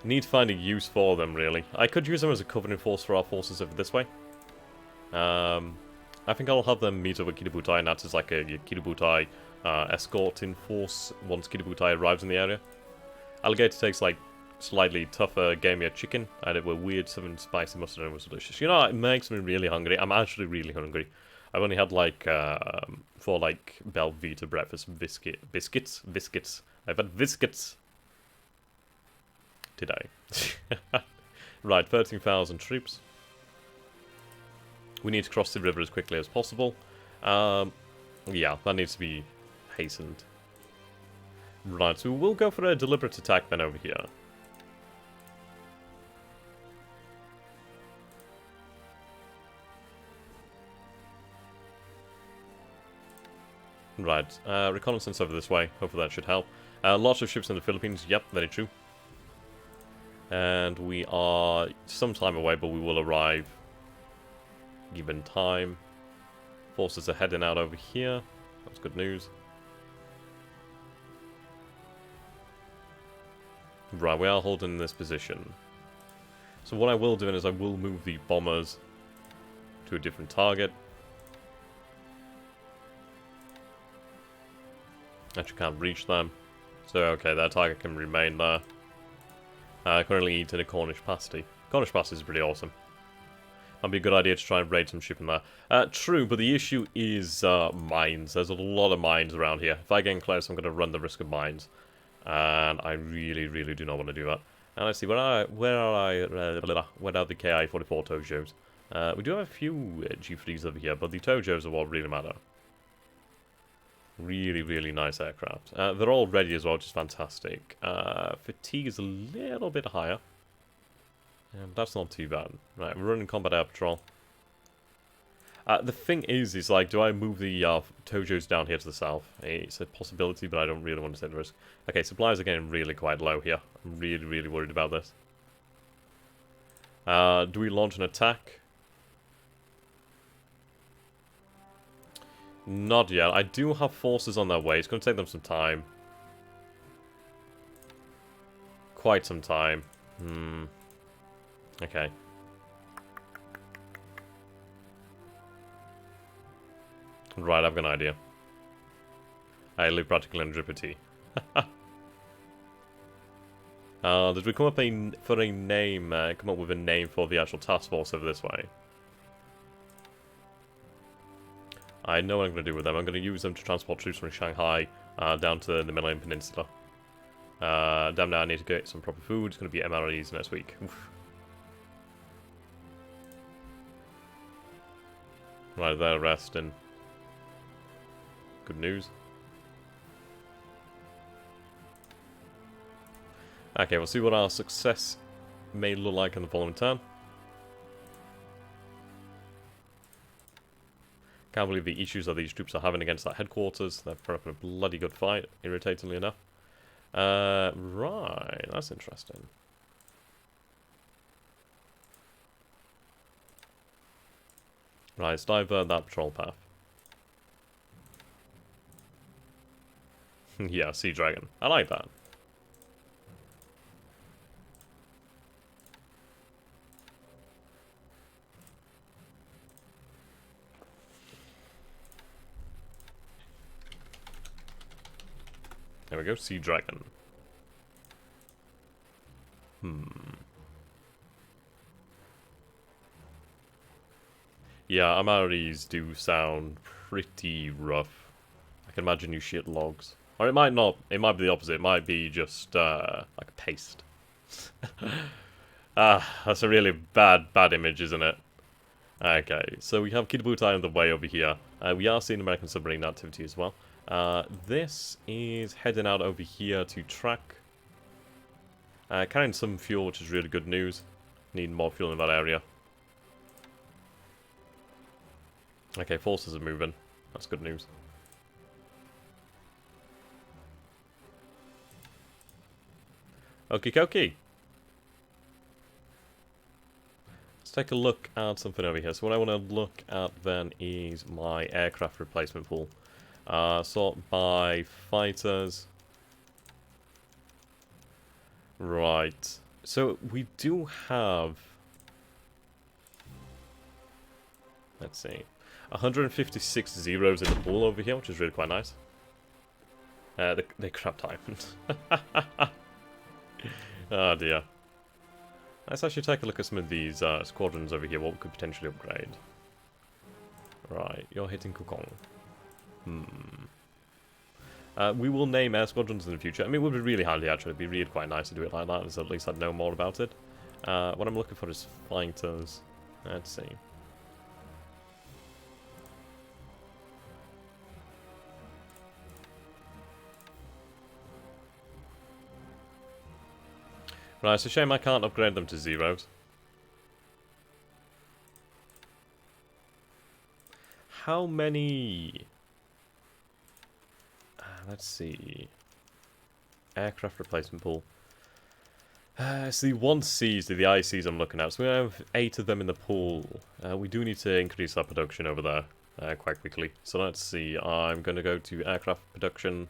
Speaker 1: Need to find a use for them, really. I could use them as a covering force for our forces over this way. I think I'll have them meet up with Kiributai, and that's as like a Kiributai escorting force once Kiributai arrives in the area. Alligator takes like slightly tougher, gamier chicken, and it with weird 7 spicy mustard, and it was delicious. You know, it makes me really hungry. I'm actually really hungry. I've only had like 4 like Belvita breakfast biscuits. I've had biscuits today. Right, 13,000 troops. We need to cross the river as quickly as possible. Yeah, that needs to be hastened. Right, so we'll go for a deliberate attack then over here. Right, reconnaissance over this way. Hopefully that should help. Lots of ships in the Philippines. Yep, very true. And we are some time away, but we will arrive given time. Forces are heading out over here. That's good news. Right, we are holding this position. So what I will do is I will move the bombers to a different target. Actually can't reach them. So okay, that target can remain there. Currently eating a Cornish pasty. Cornish pasty is pretty awesome. Might be a good idea to try and raid some ship in there. True, but the issue is mines. There's a lot of mines around here. If I get in close, I'm going to run the risk of mines. And I really, really do not want to do that. And let's see, where are the Ki-44 Tojos? We do have a few G3s over here, but the Tojos are what really matter. Really, really nice aircraft. They're all ready as well, which is fantastic. Fatigue is a little bit higher. And that's not too bad. Right, we're running combat air patrol. The thing is like, do I move the Tojos down here to the south? It's a possibility, but I don't really want to take the risk. Okay, supplies are getting really quite low here. I'm really, really worried about this. Do we launch an attack? Not yet. I do have forces on their way. It's going to take them some time. Quite some time. Okay. Right, I've got an idea. I live practically in Drippity. Did we come up for a name? Come up with a name for the actual task force over this way? I know what I'm going to do with them. I'm going to use them to transport troops from Shanghai down to the Malayan Peninsula. Damn now, I need to get some proper food. It's going to be MREs next week. Oof. Right, they're resting. Good news. Okay, we'll see what our success may look like in the following turn. Can't believe the issues that these troops are having against that headquarters. They're putting up a bloody good fight, irritatingly enough. Right, that's interesting. Right, let's divert that patrol path. Yeah, Sea Dragon. I like that. There we go, Sea Dragon. Yeah, Amaris do sound pretty rough. I can imagine you shit logs. Or it might not, it might be the opposite, it might be just, like paste. That's a really bad image, isn't it? Okay, so we have Kitabutai on the way over here. We are seeing American submarine activity as well. This is heading out over here to track. Carrying some fuel, which is really good news. Need more fuel in that area. Okay, forces are moving. That's good news. Okie dokie. Let's take a look at something over here. So what I want to look at then is my aircraft replacement pool. Sort by fighters. Right. So we do have... Let's see. 156 zeros in the pool over here, which is really quite nice. They crap diamond. Oh dear. Let's actually take a look at some of these squadrons over here, what we could potentially upgrade. Right, you're hitting Kukong. We will name air squadrons in the future. I mean, it would be really handy actually. It'd be really quite nice to do it like that, so at least I'd know more about it. What I'm looking for is fighters. Let's see. Right, it's a shame I can't upgrade them to zeros. How many... let's see... Aircraft replacement pool. It's the 1Cs, the ICs I'm looking at. So we have 8 of them in the pool. We do need to increase our production over there quite quickly. So let's see, I'm going to go to aircraft production.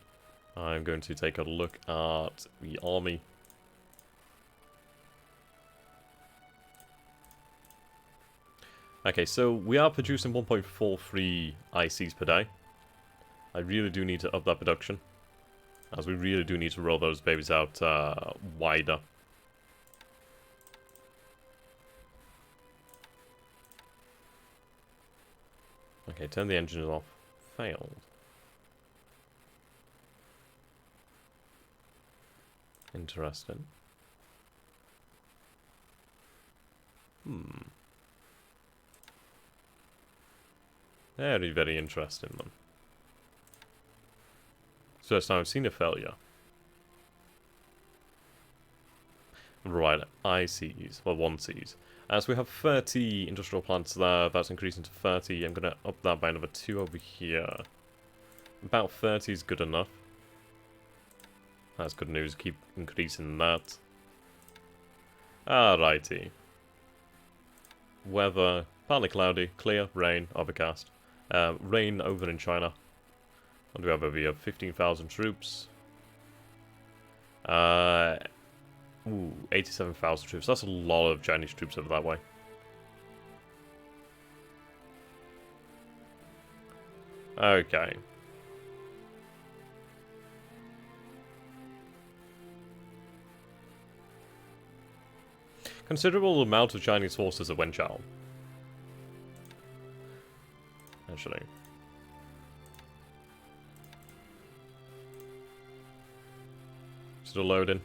Speaker 1: I'm going to take a look at the army. Okay, so we are producing 1.43 ICs per day. I really do need to up that production, as we really do need to roll those babies out wider. Okay, turn the engines off. Failed. Interesting. Very, very interesting, man. First time I've seen a failure. Right, ICs, well 1Cs. As we have 30 industrial plants there, that's increasing to 30. I'm going to up that by another 2 over here. About 30 is good enough. That's good news, keep increasing that. Alrighty. Weather, partly cloudy, clear, rain, overcast. Rain over in China. What do we have over here? 15,000 troops. 87,000 troops. That's a lot of Chinese troops over that way. Okay. Considerable amount of Chinese forces at Wenchao. Actually. Still loading.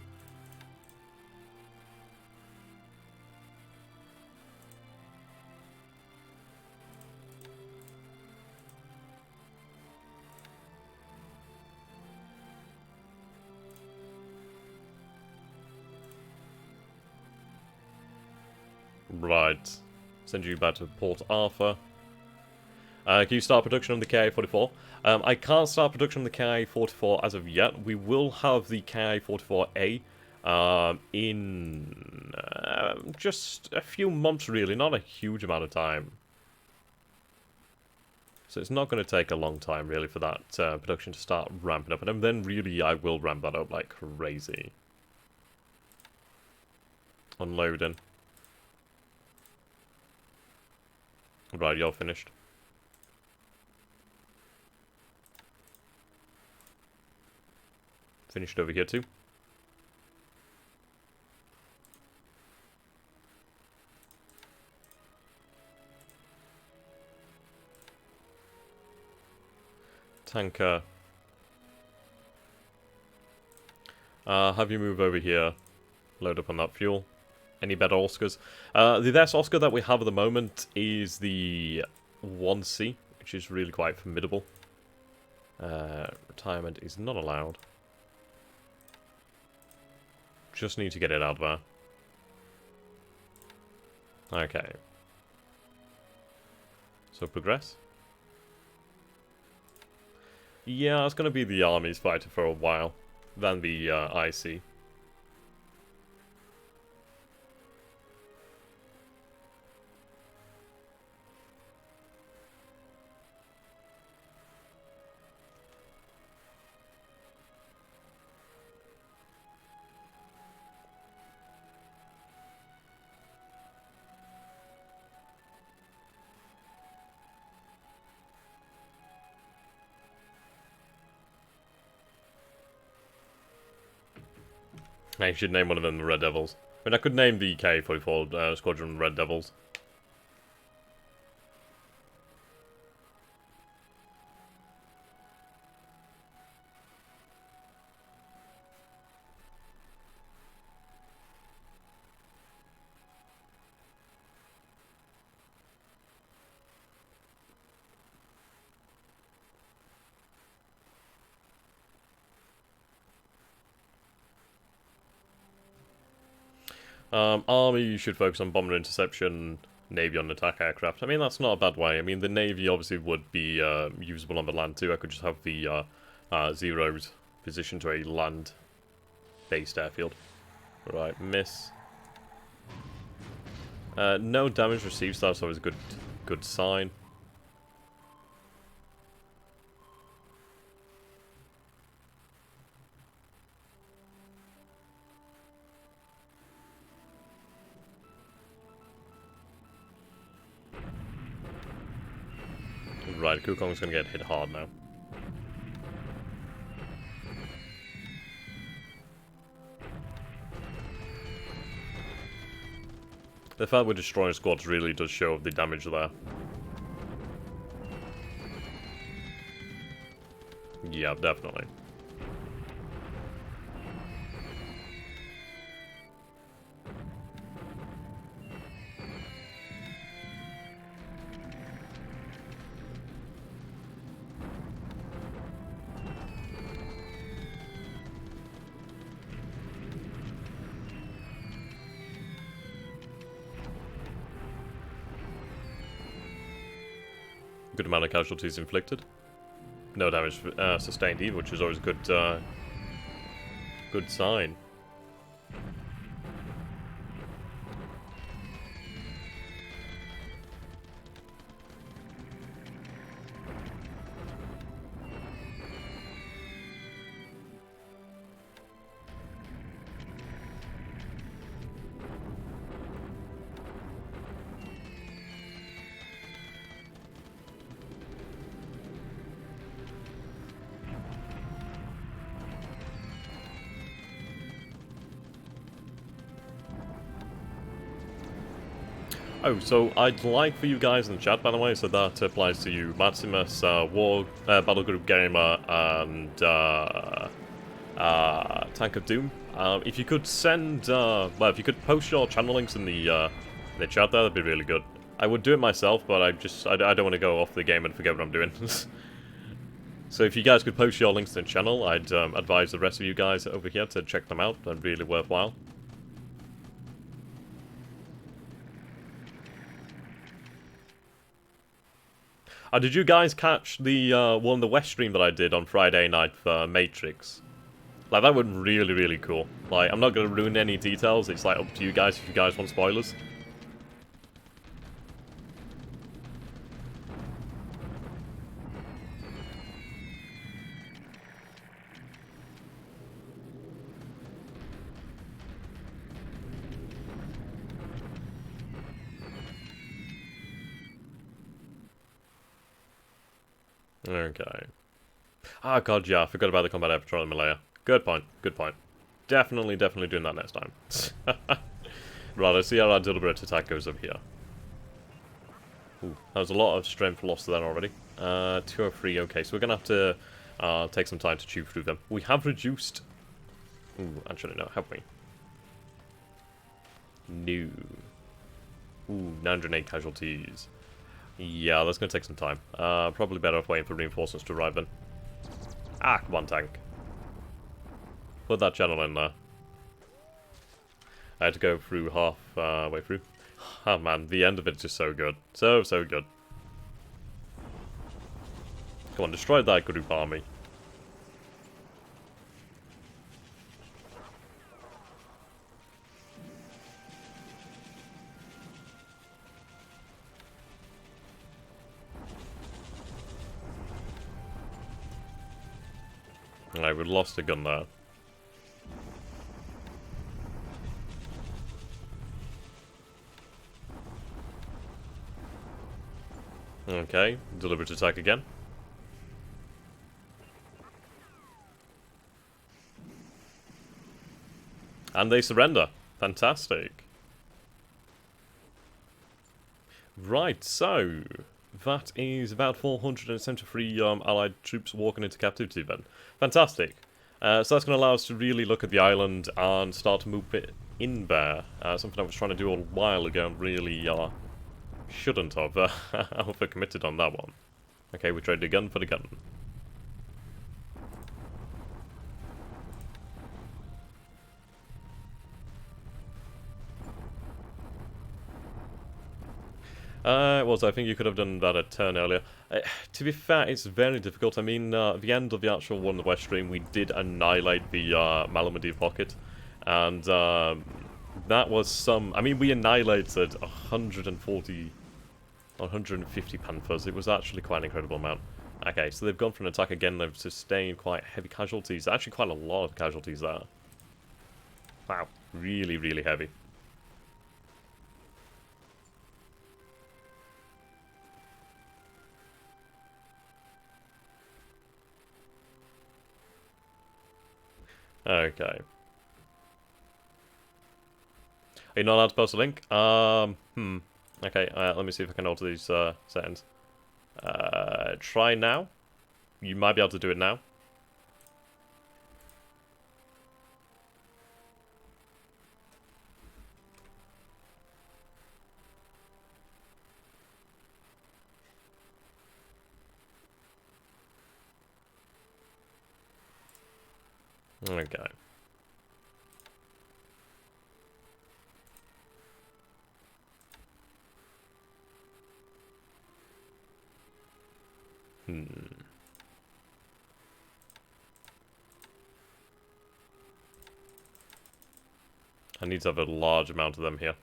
Speaker 1: Right. Send you back to Port Arthur. Can you start production on the KI-44? I can't start production on the KI-44 as of yet. We will have the KI-44A in just a few months, really. Not a huge amount of time. So it's not going to take a long time, really, for that production to start ramping up. And then, really, I will ramp that up like crazy. Unloading. Right, you're finished. Finished over here too. Tanker. Have you move over here. Load up on that fuel. Any better Oscars? The best Oscar that we have at the moment is the 1C, which is really quite formidable. Retirement is not allowed. Just need to get it out of there. Okay. So progress. Yeah, it's gonna be the armies fighting for a while, than the IC. I should name one of them the Red Devils. I mean, I could name the K-44 Squadron Red Devils. Army, you should focus on bomber interception, Navy on attack aircraft. I mean, that's not a bad way. I mean, the Navy obviously would be usable on the land too. I could just have the Zeros positioned to a land-based airfield. Right, miss. No damage received, so that's always a good sign. Right, Kukong's gonna get hit hard now. The fact we're destroying squads really does show the damage there. Yeah, definitely. Good amount of casualties inflicted. No damage sustained either, which is always a good sign. Oh, so I'd like for you guys in the chat, by the way, so that applies to you, Maximus, Battle Group Gamer, and Tank of Doom. If you could send, well, if you could post your channel links in the chat there, that'd be really good. I would do it myself, but I don't want to go off the game and forget what I'm doing. So if you guys could post your links to the channel, I'd advise the rest of you guys over here to check them out. They're really worthwhile. Did you guys catch the one the West stream that I did on Friday night for Matrix? Like, that was really, really cool. Like, I'm not going to ruin any details. It's, like, up to you guys if you guys want spoilers. Okay. Ah, god, yeah, I forgot about the combat air patrol in Malaya. Good point, good point. Definitely doing that next time. Right, let's see how our deliberate attack goes over here. Ooh, that was a lot of strength lost there already. 203, okay, so we're gonna have to take some time to chew through them. We have reduced... Ooh, actually, no, have we? No. Ooh, 908 casualties. Yeah, that's going to take some time. Probably better off waiting for reinforcements to arrive then. Ah, come on, tank. Put that channel in there. I had to go through half way through. Oh man, the end of it's just so good. So good. Come on, destroy that group army. Alright, we lost a gun there. Okay, deliberate attack again. And they surrender. Fantastic. Right, so that is about 473 Allied troops walking into captivity then. Fantastic. So that's going to allow us to really look at the island and start to move it in there. Something I was trying to do a while ago and really shouldn't have. I overcommitted on that one. Okay, we traded a gun for the gun. Well, so I think you could have done that a turn earlier. To be fair, it's very difficult. I mean, the end of the actual War in the West Stream, we did annihilate the Malamadi pocket. And that was some... I mean, we annihilated 140... 150 Panthers. It was actually quite an incredible amount. Okay, so they've gone for an attack again. They've sustained quite heavy casualties. Actually, quite a lot of casualties there. Wow. Really, really heavy. Okay. Are you not allowed to post a link? Okay, let me see if I can alter these settings. Try now. You might be able to do it now. Okay. I need to have a large amount of them here.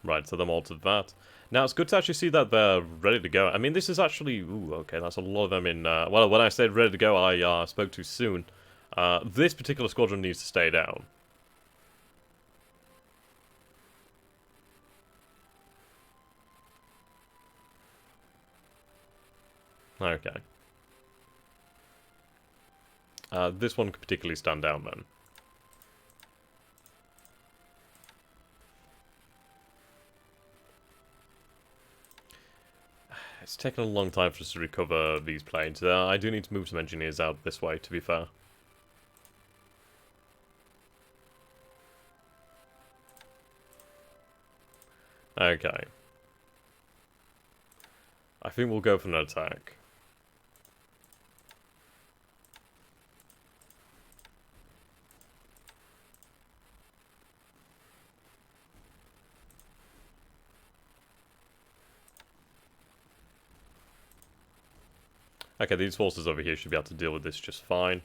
Speaker 1: Right, so them altered that. Now, it's good to actually see that they're ready to go. I mean, this is actually... Ooh, okay, that's a lot of them in... well, when I said ready to go, I spoke too soon. This particular squadron needs to stay down. Okay. This one could particularly stand down, then. It's taken a long time for us to recover these planes. I do need to move some engineers out this way, to be fair. Okay. I think we'll go for an attack. Okay, these forces over here should be able to deal with this just fine.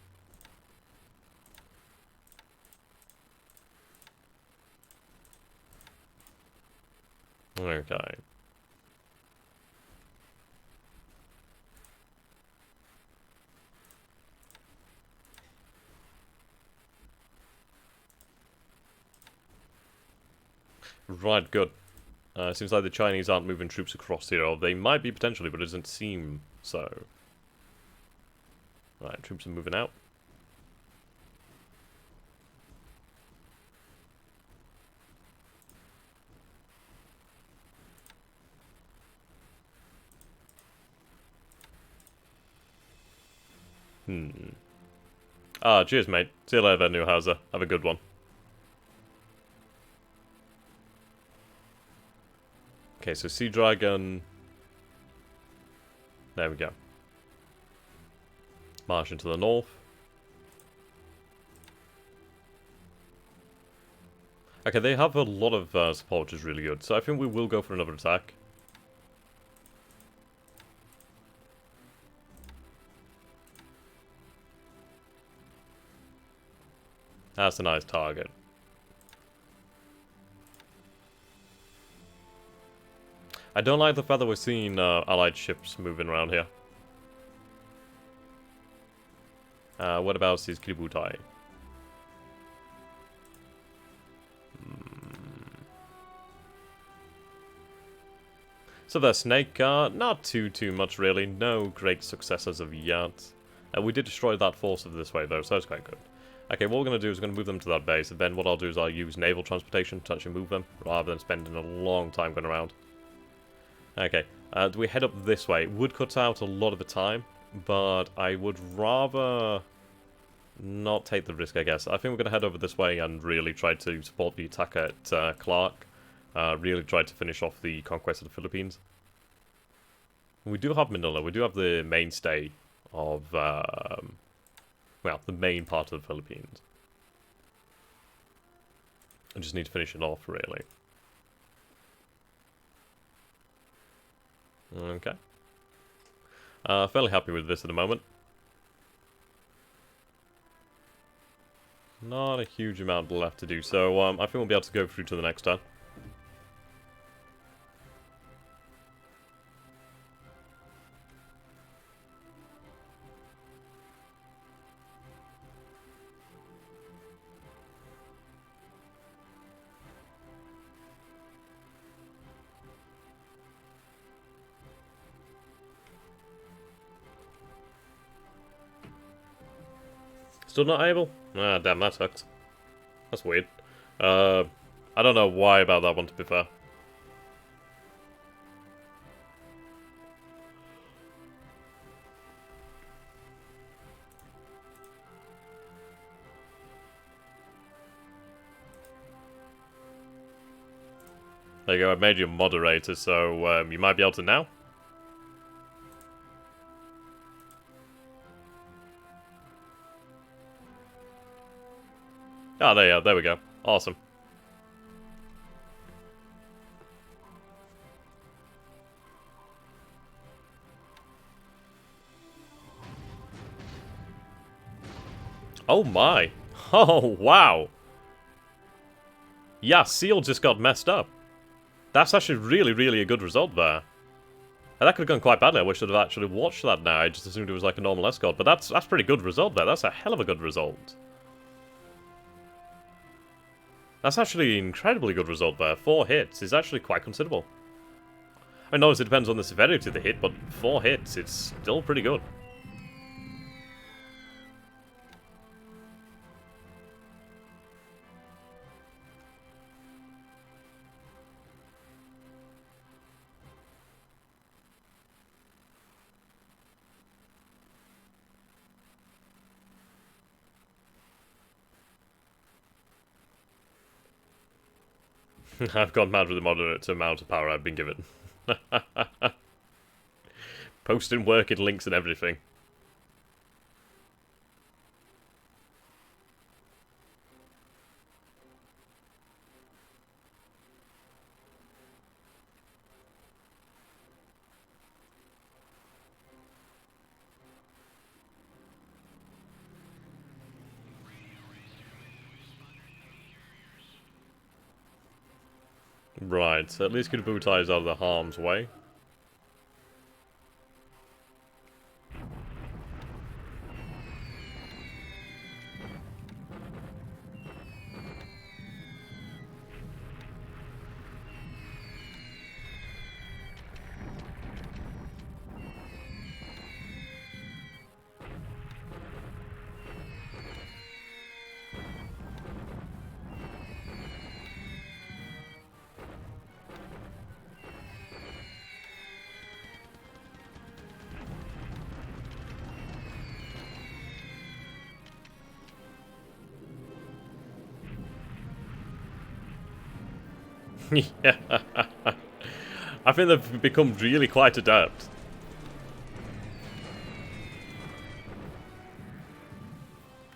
Speaker 1: Okay. Right, good. Seems like the Chinese aren't moving troops across here, or they might be potentially, but it doesn't seem so. Right, troops are moving out. Cheers, mate. See you later, Newhauser. Have a good one. Okay, so Sea Dragon... There we go. March into the north. Okay, they have a lot of support, which is really good. So I think we will go for another attack. That's a nice target. I don't like the fact that we're seeing allied ships moving around here. What about these Kiributai? So the snake, not too much really. No great success as of yet. We did destroy that force of this way though, so that's quite good. Okay, what we're going to do is we're going to move them to that base, and then what I'll do is I'll use naval transportation to actually move them, rather than spending a long time going around. Okay, do we head up this way? It would cut out a lot of the time, but I would rather not take the risk, I guess. I think we're going to head over this way and really try to support the attack at Clark. Really try to finish off the conquest of the Philippines. We do have Manila. We do have the mainstay of, well, the main part of the Philippines. I just need to finish it off, really. Okay. Fairly happy with this at the moment. Not a huge amount left to do, so I think we'll be able to go through to the next turn. Still not able? Ah, damn, that sucks. That's weird. I don't know why about that one, to be fair. There you go, I made you a moderator, so you might be able to now. Ah, there we go. Awesome. Oh my. Oh, wow. Yeah, Seal just got messed up. That's actually really a good result there. And that could have gone quite badly. I wish I'd have actually watched that now. I just assumed it was like a normal escort. But that's pretty good result there. That's a hell of a good result. That's actually an incredibly good result there. 4 hits is actually quite considerable. I know it depends on the severity of the hit, but 4 hits, it's still pretty good. I've gone mad with the moderate amount of power I've been given. Posting working links and everything. Right, so at least Kiributai is out of the harm's way. Yeah. I think they've become really quite adept.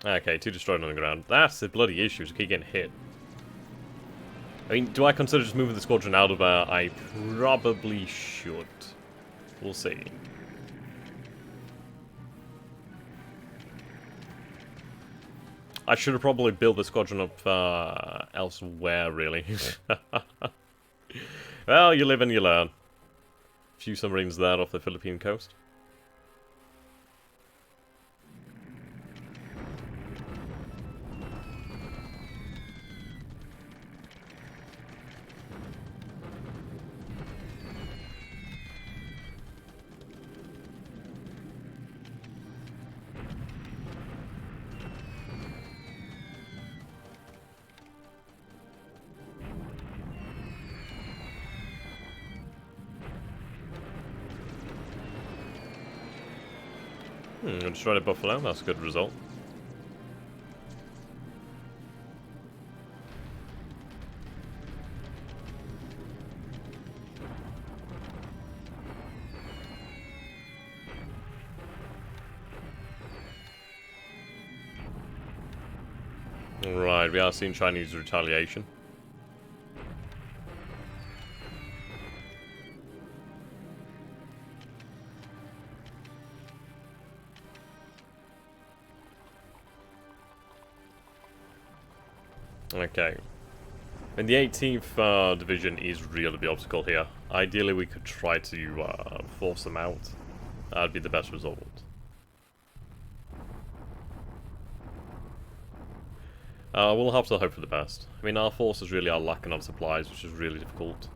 Speaker 1: Okay, 2 destroyed on the ground. That's the bloody issue, to keep getting hit. I mean, do I consider just moving the squadron out of there? I probably should. We'll see. I should have probably built the squadron up elsewhere, really. Well, you live and you learn. A few submarines there off the Philippine coast. Destroyed a Buffalo, that's a good result. Right, we are seeing Chinese retaliation. Okay. And the 18th Division is really the obstacle here. Ideally, we could try to force them out. That'd be the best result. We'll have to hope for the best. I mean, our forces really are lacking on supplies, which is really difficult.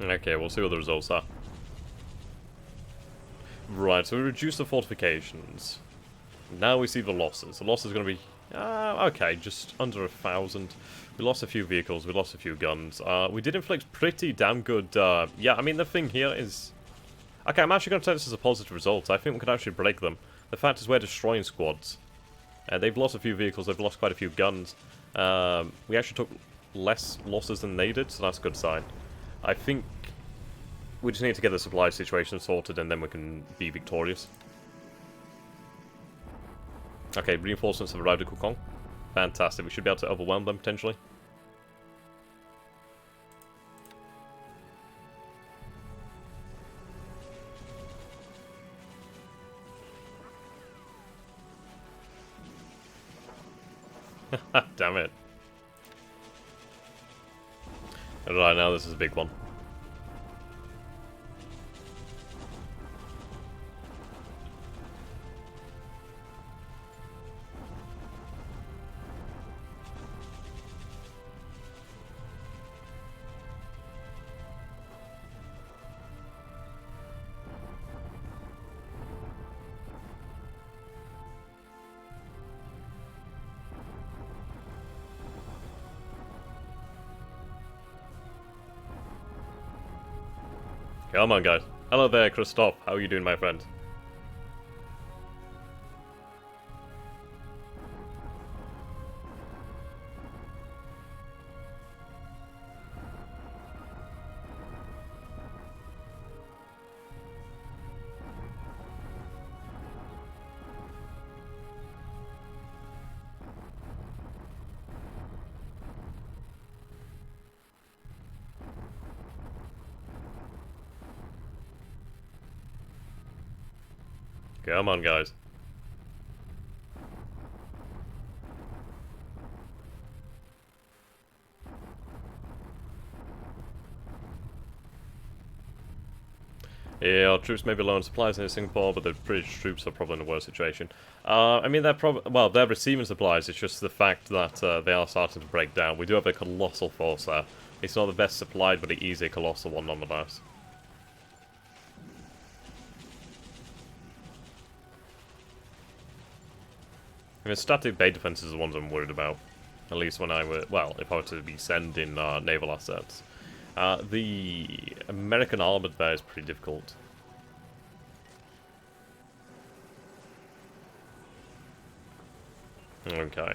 Speaker 1: Okay, we'll see what the results are. Right, so we reduced the fortifications. Now we see the losses. The loss is going to be, okay, just under 1,000. We lost a few vehicles, we lost a few guns. We did inflict pretty damn good, yeah, I mean, the thing here is... Okay, I'm actually going to take this as a positive result. I think we could actually break them. The fact is we're destroying squads. They've lost a few vehicles, they've lost quite a few guns. We actually took less losses than they did, so that's a good sign. I think we just need to get the supply situation sorted and then we can be victorious. Okay, reinforcements have arrived at Kukong. Fantastic, we should be able to overwhelm them potentially. Damn it. Right, now this is a big one. Come on, guys. Hello there, Christoph. How are you doing, my friend? Come on, guys. Yeah, our troops may be low on supplies in Singapore, but the British troops are probably in a worse situation. I mean, they're receiving supplies, it's just the fact that they are starting to break down. We do have a colossal force there. It's not the best supplied, but it is a colossal one nonetheless. I mean, static bay defenses are the ones I'm worried about. At least when I were, well, if I were to be sending naval assets. The American armoured there is pretty difficult. Okay.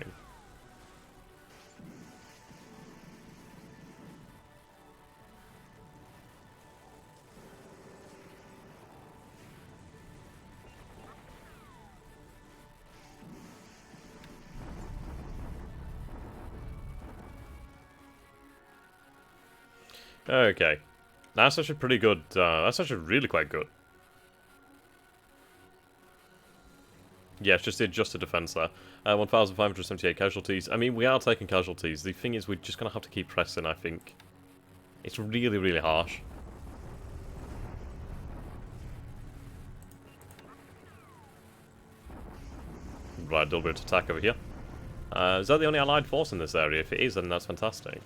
Speaker 1: Okay. That's actually pretty good. That's actually really quite good. Yeah, it's just the adjusted defense there. 1,578 casualties. I mean, we are taking casualties. The thing is, we're just going to have to keep pressing, I think. It's really, really harsh. Right, deliberate attack over here. Is that the only allied force in this area? If it is, then that's fantastic.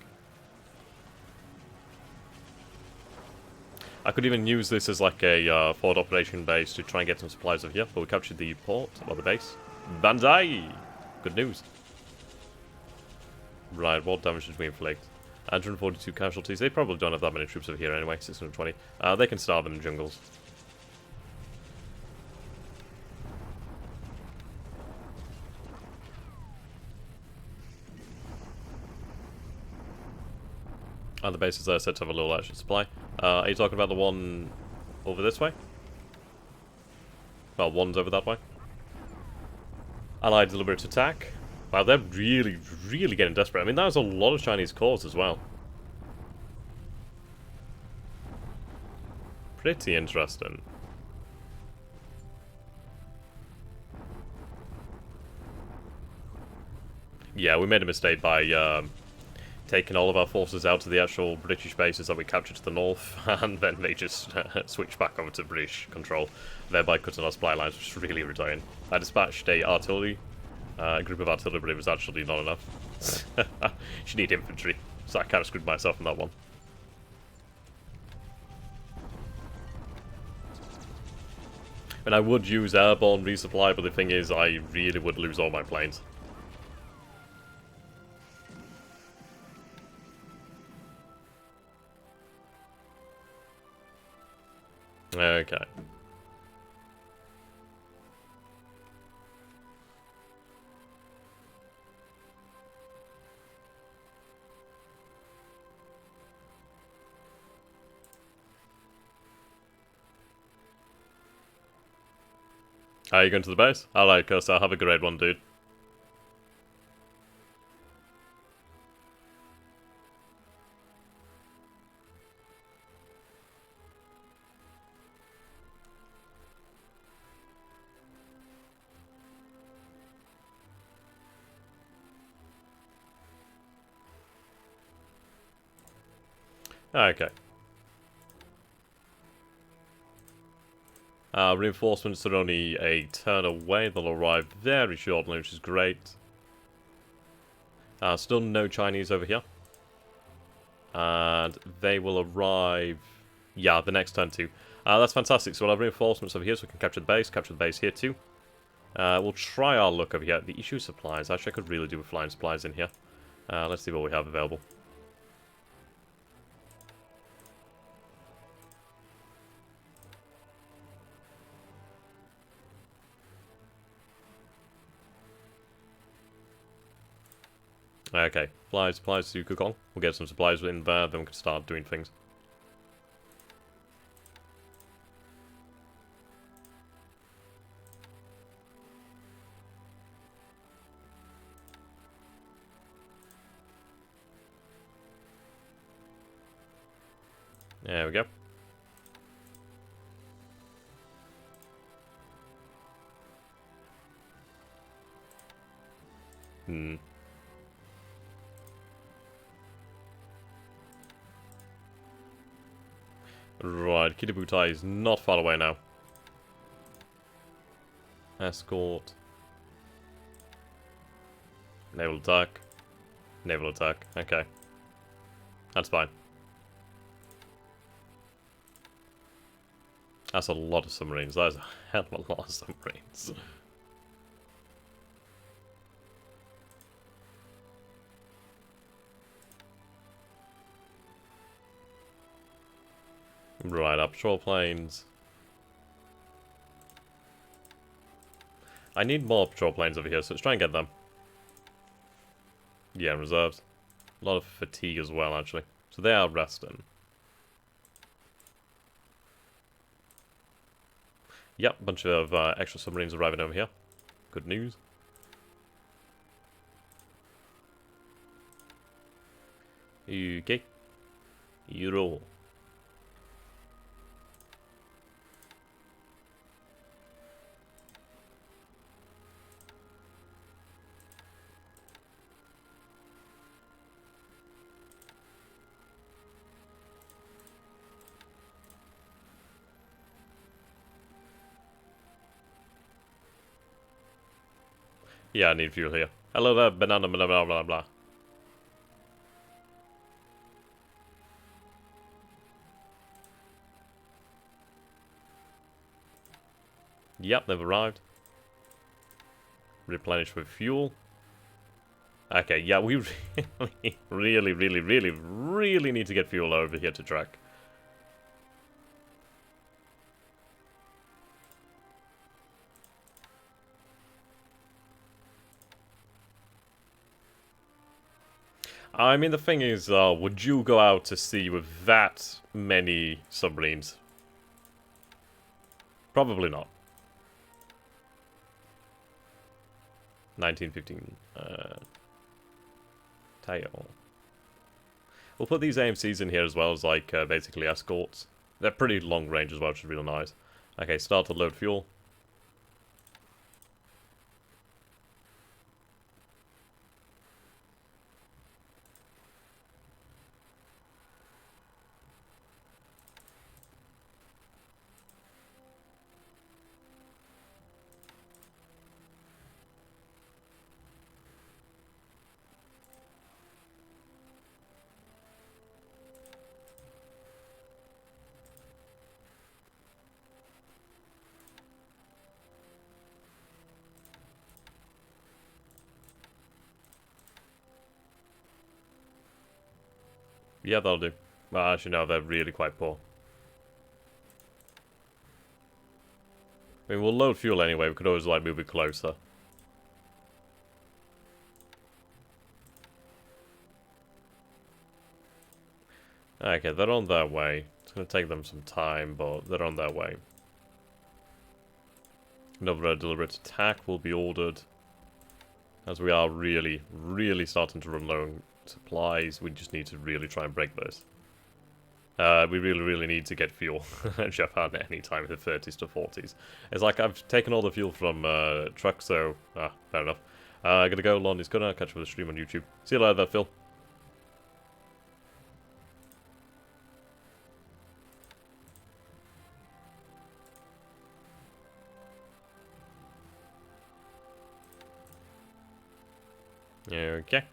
Speaker 1: I could even use this as like a forward operation base to try and get some supplies over here, but we captured the port, or the base. Banzai! Good news. Right, what damage did we inflict? 142 casualties. They probably don't have that many troops over here anyway, 620. They can starve in the jungles. And the base is there, said to have a little extra supply. Are you talking about the one over this way? Well, one's over that way. Allied deliberate attack. Wow, they're really, really getting desperate. I mean, that was a lot of Chinese cores as well. Pretty interesting. Yeah, we made a mistake by taking all of our forces out to the actual British bases that we captured to the north, and then they just switched back over to British control, thereby cutting our supply lines, which is really irritating. I dispatched a group of artillery, but it was actually not enough. You need infantry, so I kind of screwed myself on that one. And I would use airborne resupply, but the thing is, I really would lose all my planes. Okay. Are you going to the base? Alright, Costa, have a great one, dude. Okay. Reinforcements are only a turn away. They'll arrive very shortly, which is great. Still no Chinese over here. And they will arrive... Yeah, the next turn too. That's fantastic. So we'll have reinforcements over here so we can capture the base here too. We'll try our luck over here. The issue supplies. Actually, I could really do with flying supplies in here. Let's see what we have available. Okay, supplies to Kukong. We'll get some supplies in there, then we can start doing things. There we go. Right, Kitabutai is not far away now. Escort. Naval attack. Naval attack. Okay. That's fine. That's a lot of submarines. That is a hell of a lot of submarines. Right, our patrol planes. I need more patrol planes over here, so let's try and get them. Yeah, reserves. A lot of fatigue as well, actually. So they are resting. Yep, bunch of extra submarines arriving over here. Good news. Okay. You roll. Yeah, I need fuel here. Hello there, banana, blah, blah, blah, blah. Yep, they've arrived. Replenish with fuel. Okay, yeah, we really need to get fuel over here to track. I mean, the thing is, would you go out to sea with that many submarines? Probably not. 1915. Tail. We'll put these AMCs in here as well as, like, basically escorts. They're pretty long range as well, which is really nice. Okay, start to load fuel. Yeah, that'll do. Well, actually, no, they're really quite poor. I mean, we'll load fuel anyway. We could always, like, move it closer. Okay, they're on their way. It's going to take them some time, but they're on their way. Another deliberate attack will be ordered. As we are really starting to run low on supplies, we just need to really try and break this. We really need to get fuel at Japan at any time in the 30s to 40s. It's like I've taken all the fuel from trucks, so fair enough. I gotta go, Lon. It's gonna catch up with the stream on YouTube. See you later, Phil. Okay.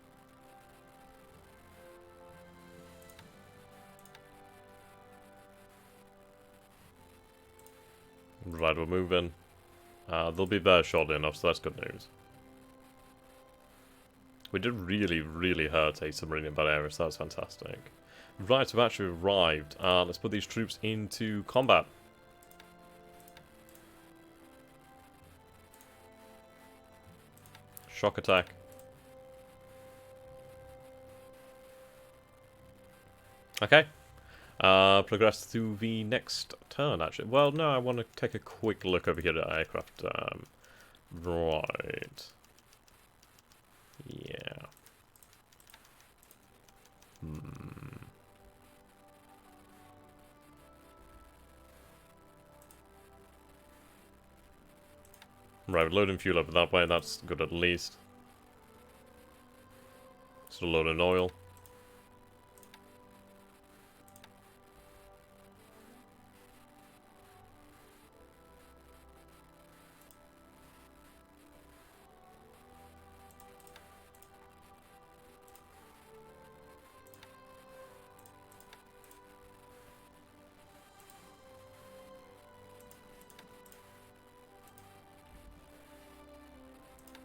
Speaker 1: Right, we're moving. They'll be there shortly enough, so that's good news. We did really hurt a submarine in that area, so that's fantastic. Right, we've actually arrived. Let's put these troops into combat. Shock attack. Okay. Progress to the next turn, actually. Well, no, I want to take a quick look over here at aircraft. Right. Yeah. Right, loading fuel over that way, that's good at least. Still loading oil.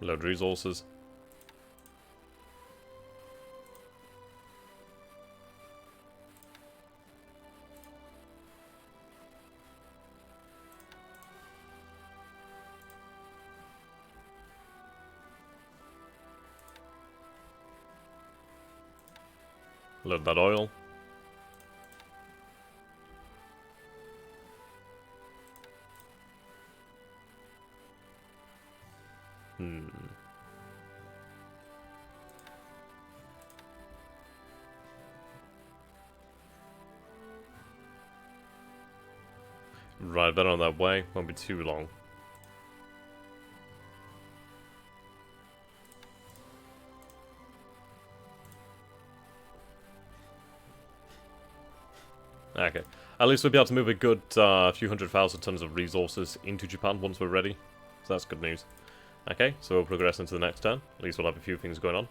Speaker 1: Load resources. Load that oil. Right, they're on their way. Won't be too long. Okay. At least we'll be able to move a good few 100,000 tons of resources into Japan once we're ready. So that's good news. Okay, so we'll progress into the next turn. At least we'll have a few things going on.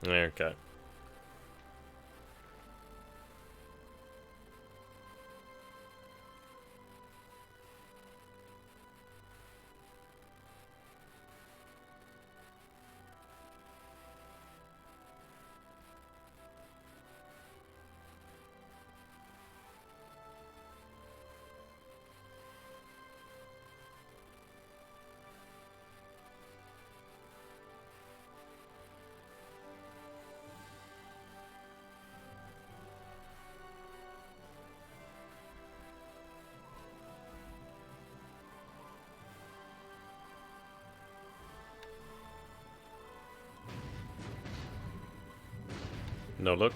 Speaker 1: Okay. No look.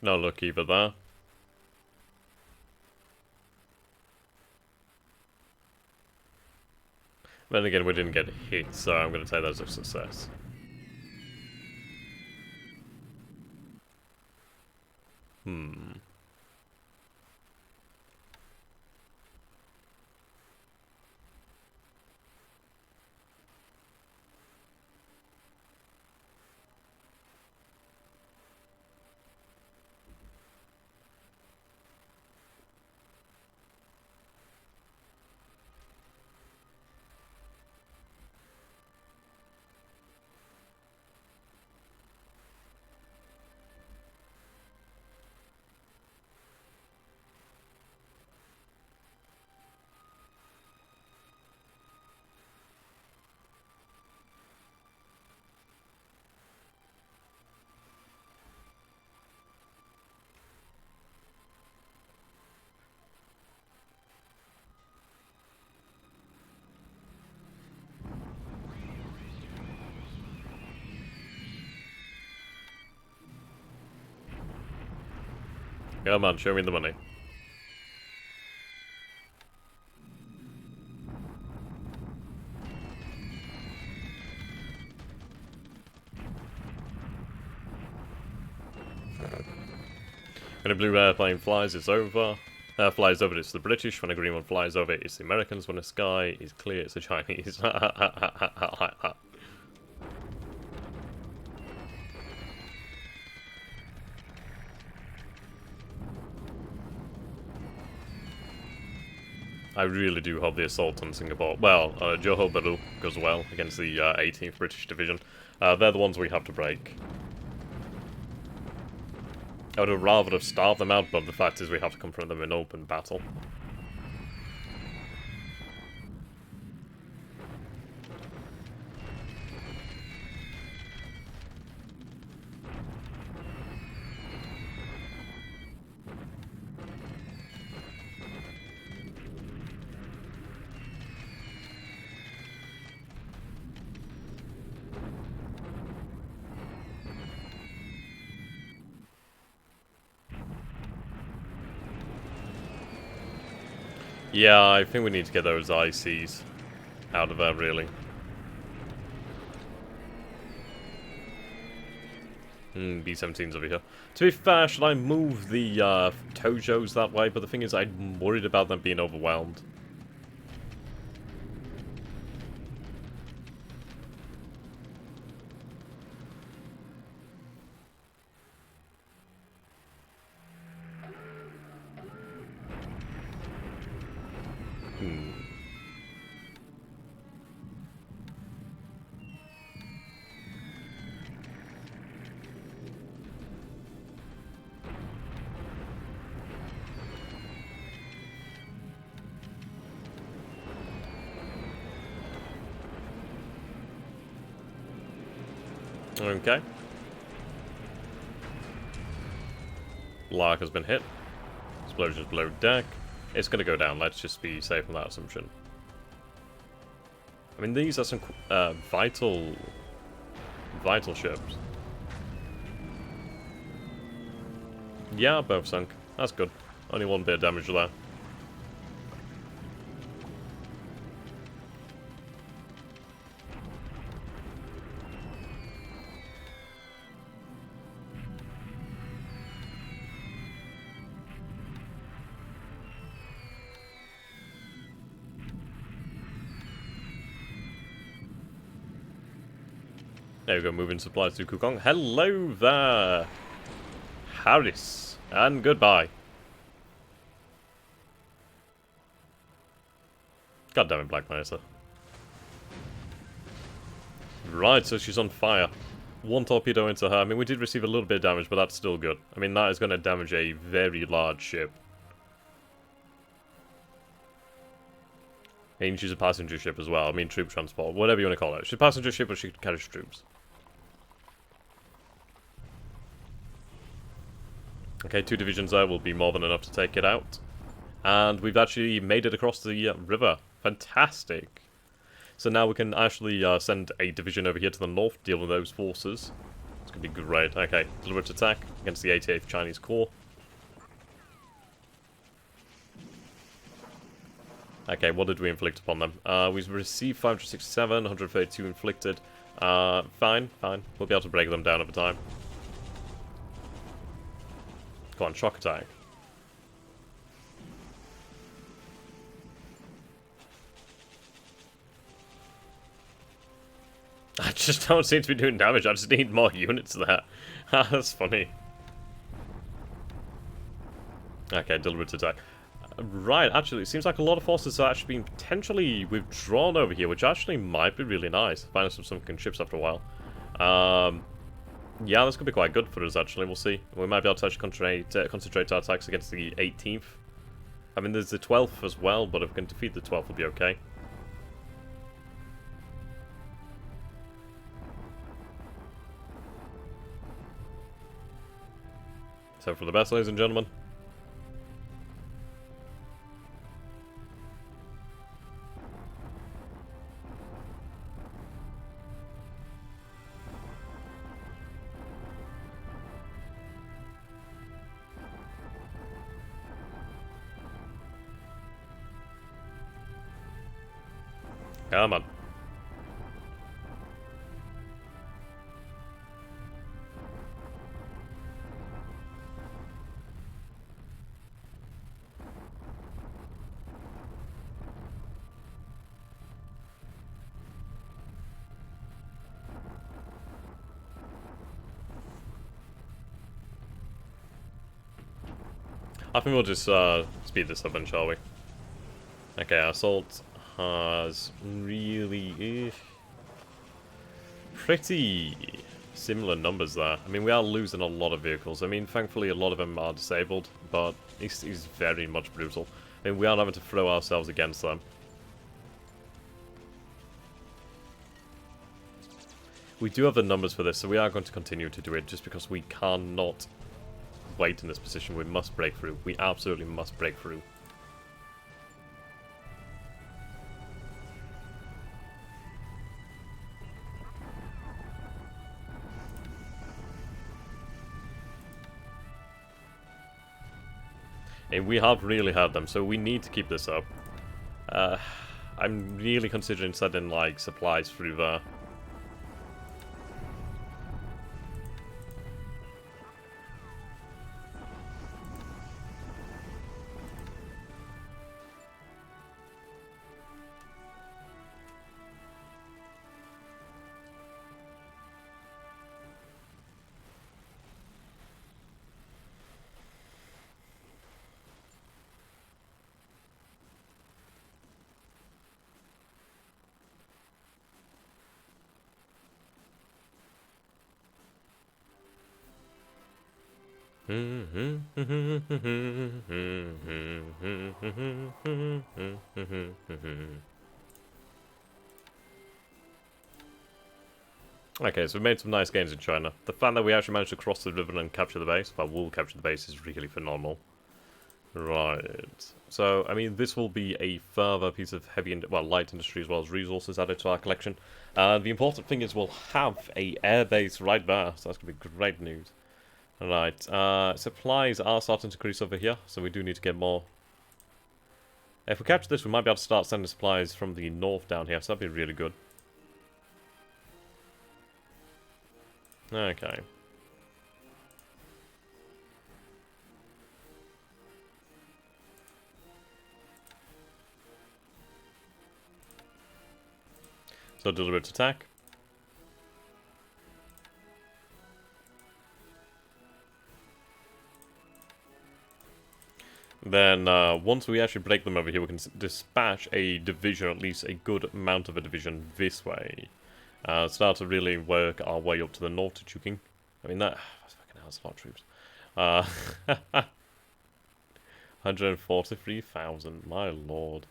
Speaker 1: No look either there. Then again, we didn't get hit, so I'm going to take that as a success. Come on, show me the money. When a blue airplane flies, it's over. Flies over, it's the British. When a green one flies over, it's the Americans. When the sky is clear, it's the Chinese. I really do hope the assault on Singapore, well, Johor Bahru goes well against the 18th British Division. They're the ones we have to break. I would have rather have starved them out, but the fact is we have to confront them in open battle. Yeah, I think we need to get those ICs out of there, really. B-17's over here. To be fair, should I move the Tojos that way? But the thing is, I'm worried about them being overwhelmed. Okay. Lark has been hit. Explosions below deck. It's going to go down. Let's just be safe on that assumption. I mean, these are some vital ships. Yeah, both sunk. That's good. Only one bit of damage there. There we go, moving supplies to Kukong. Hello there, Harris, and goodbye. God damn it, Black Mesa. Right, so she's on fire. One torpedo into her. I mean, we did receive a little bit of damage, but that's still good. I mean, that is going to damage a very large ship. I mean, she's a passenger ship as well. I mean, troop transport, whatever you want to call it. She's a passenger ship, but she carries troops. Okay, 2 divisions there will be more than enough to take it out. And we've actually made it across the river. Fantastic. So now we can actually send a division over here to the north, deal with those forces. It's going to be great. Okay, deliberate attack against the 88th Chinese Corps. Okay, what did we inflict upon them? We received 567, 132 inflicted. Fine. We'll be able to break them down over time. Go on, shock attack. I just don't seem to be doing damage, I just need more units there. That's funny. Okay, deliberate attack. Right, actually, it seems like a lot of forces are actually being potentially withdrawn over here, which actually might be really nice. Finding some sunken ships after a while. Yeah, this could be quite good for us, actually. We'll see. We might be able to actually concentrate our attacks against the 18th. I mean, there's the 12th as well, but if we can defeat the 12th, we'll be okay. So for the best, ladies and gentlemen. Come on. I think we'll just speed this up then, shall we? Okay, our assault has really pretty similar numbers there. I mean, we are losing a lot of vehicles. I mean, thankfully a lot of them are disabled, but it's very much brutal. I mean, we are having to throw ourselves against them. We do have the numbers for this, so we are going to continue to do it just because we cannot wait in this position. We must break through. We absolutely must break through. And we have really had them, so we need to keep this up. I'm really considering sending, like, supplies through there. Okay, so we made some nice gains in China. The fact that we actually managed to cross the river and capture the base, well, we'll capture the base, is really phenomenal. Right. So, I mean, this will be a further piece of light industry as well as resources added to our collection. The important thing is we'll have a air base right there, so that's going to be great news. Right, supplies are starting to increase over here, so we do need to get more. If we capture this, we might be able to start sending supplies from the north down here, so that'd be really good. Okay. So deliberate attack. Then, once we actually break them over here, we can dispatch a division, at least a good amount of a division this way. Start to really work our way up to the north to Chuking. I mean, that's fucking hell, that's a lot of troops. 143,000, my lord.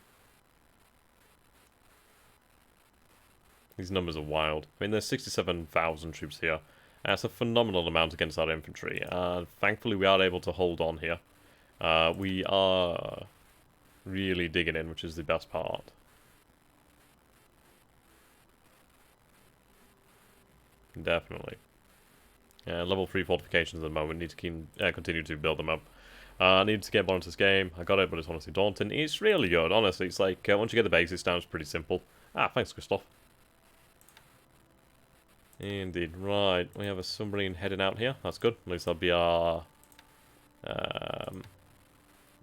Speaker 1: These numbers are wild. I mean, there's 67,000 troops here. That's a phenomenal amount against our infantry. Thankfully, we are able to hold on here. We are really digging in, which is the best part. Definitely. Level 3 fortifications at the moment. Need to continue to build them up. I need to get more into this game. I got it, but it's honestly daunting. It's really good, honestly. It's like, once you get the basics down, it's pretty simple. Thanks, Christoph. Indeed. Right, we have a submarine heading out here. That's good. At least that'll be our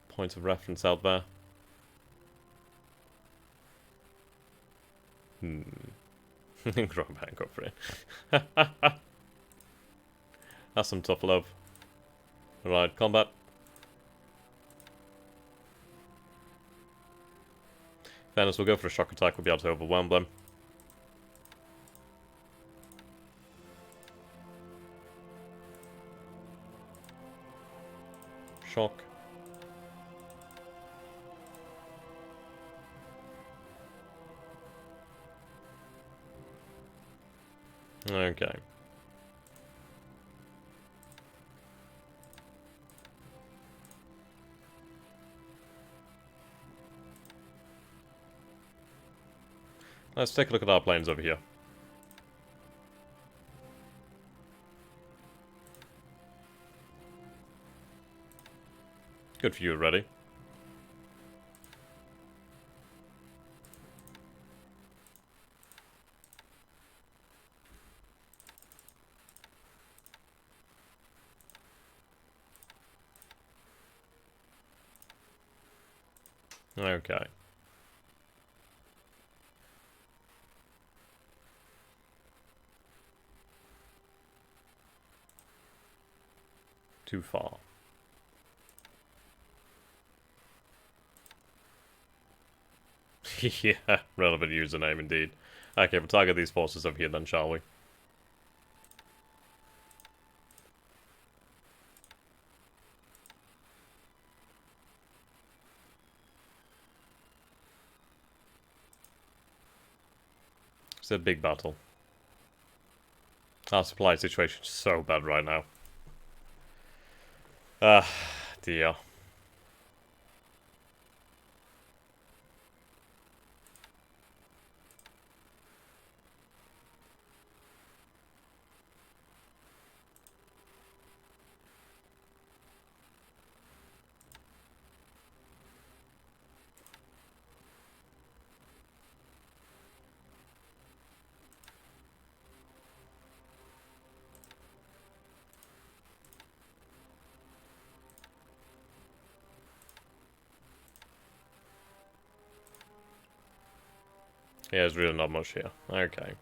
Speaker 1: point of reference out there. Grow back up for it. That's some tough love. Right, combat. Fairness, we'll go for a shock attack. We'll be able to overwhelm them. Shock. Okay. Let's take a look at our planes over here. Good for you already. Okay. Too far. Yeah, relevant username indeed. Okay, we'll target these forces over here then, shall we? It's a big battle. Our supply situation is so bad right now. Dear. Yeah, there's really not much here. Okay.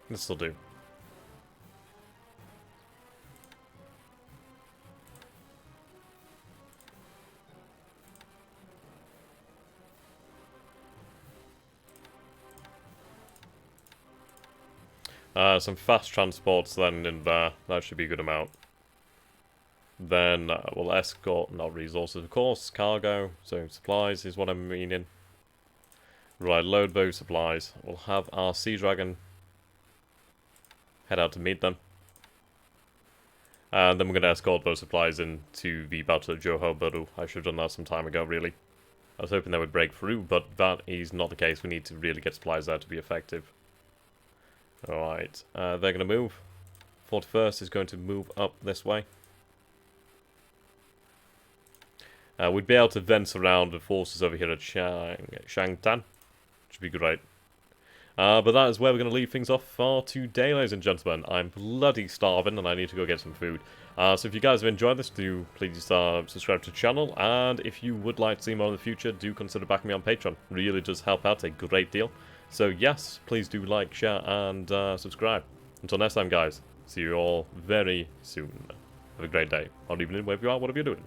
Speaker 1: This'll do. Some fast transports then in there. That should be a good amount. Then we'll escort, not resources of course, cargo, so supplies is what I'm meaning. Right, load those supplies. We'll have our Sea Dragon head out to meet them. And then we're going to escort those supplies into the Battle of Johor. I should have done that some time ago, really. I was hoping they would break through, but that is not the case. We need to really get supplies there to be effective. Alright, they're going to move. 41st is going to move up this way. We'd be able to then surround the forces over here at Shangtan. Which would be great. But that is where we're going to leave things off for today, ladies and gentlemen. I'm bloody starving and I need to go get some food. So if you guys have enjoyed this, do please subscribe to the channel. And if you would like to see more in the future, do consider backing me on Patreon. Really does help out a great deal. So yes, please do like, share, and subscribe. Until next time, guys. See you all very soon. Have a great day, or evening, wherever you are, whatever you're doing.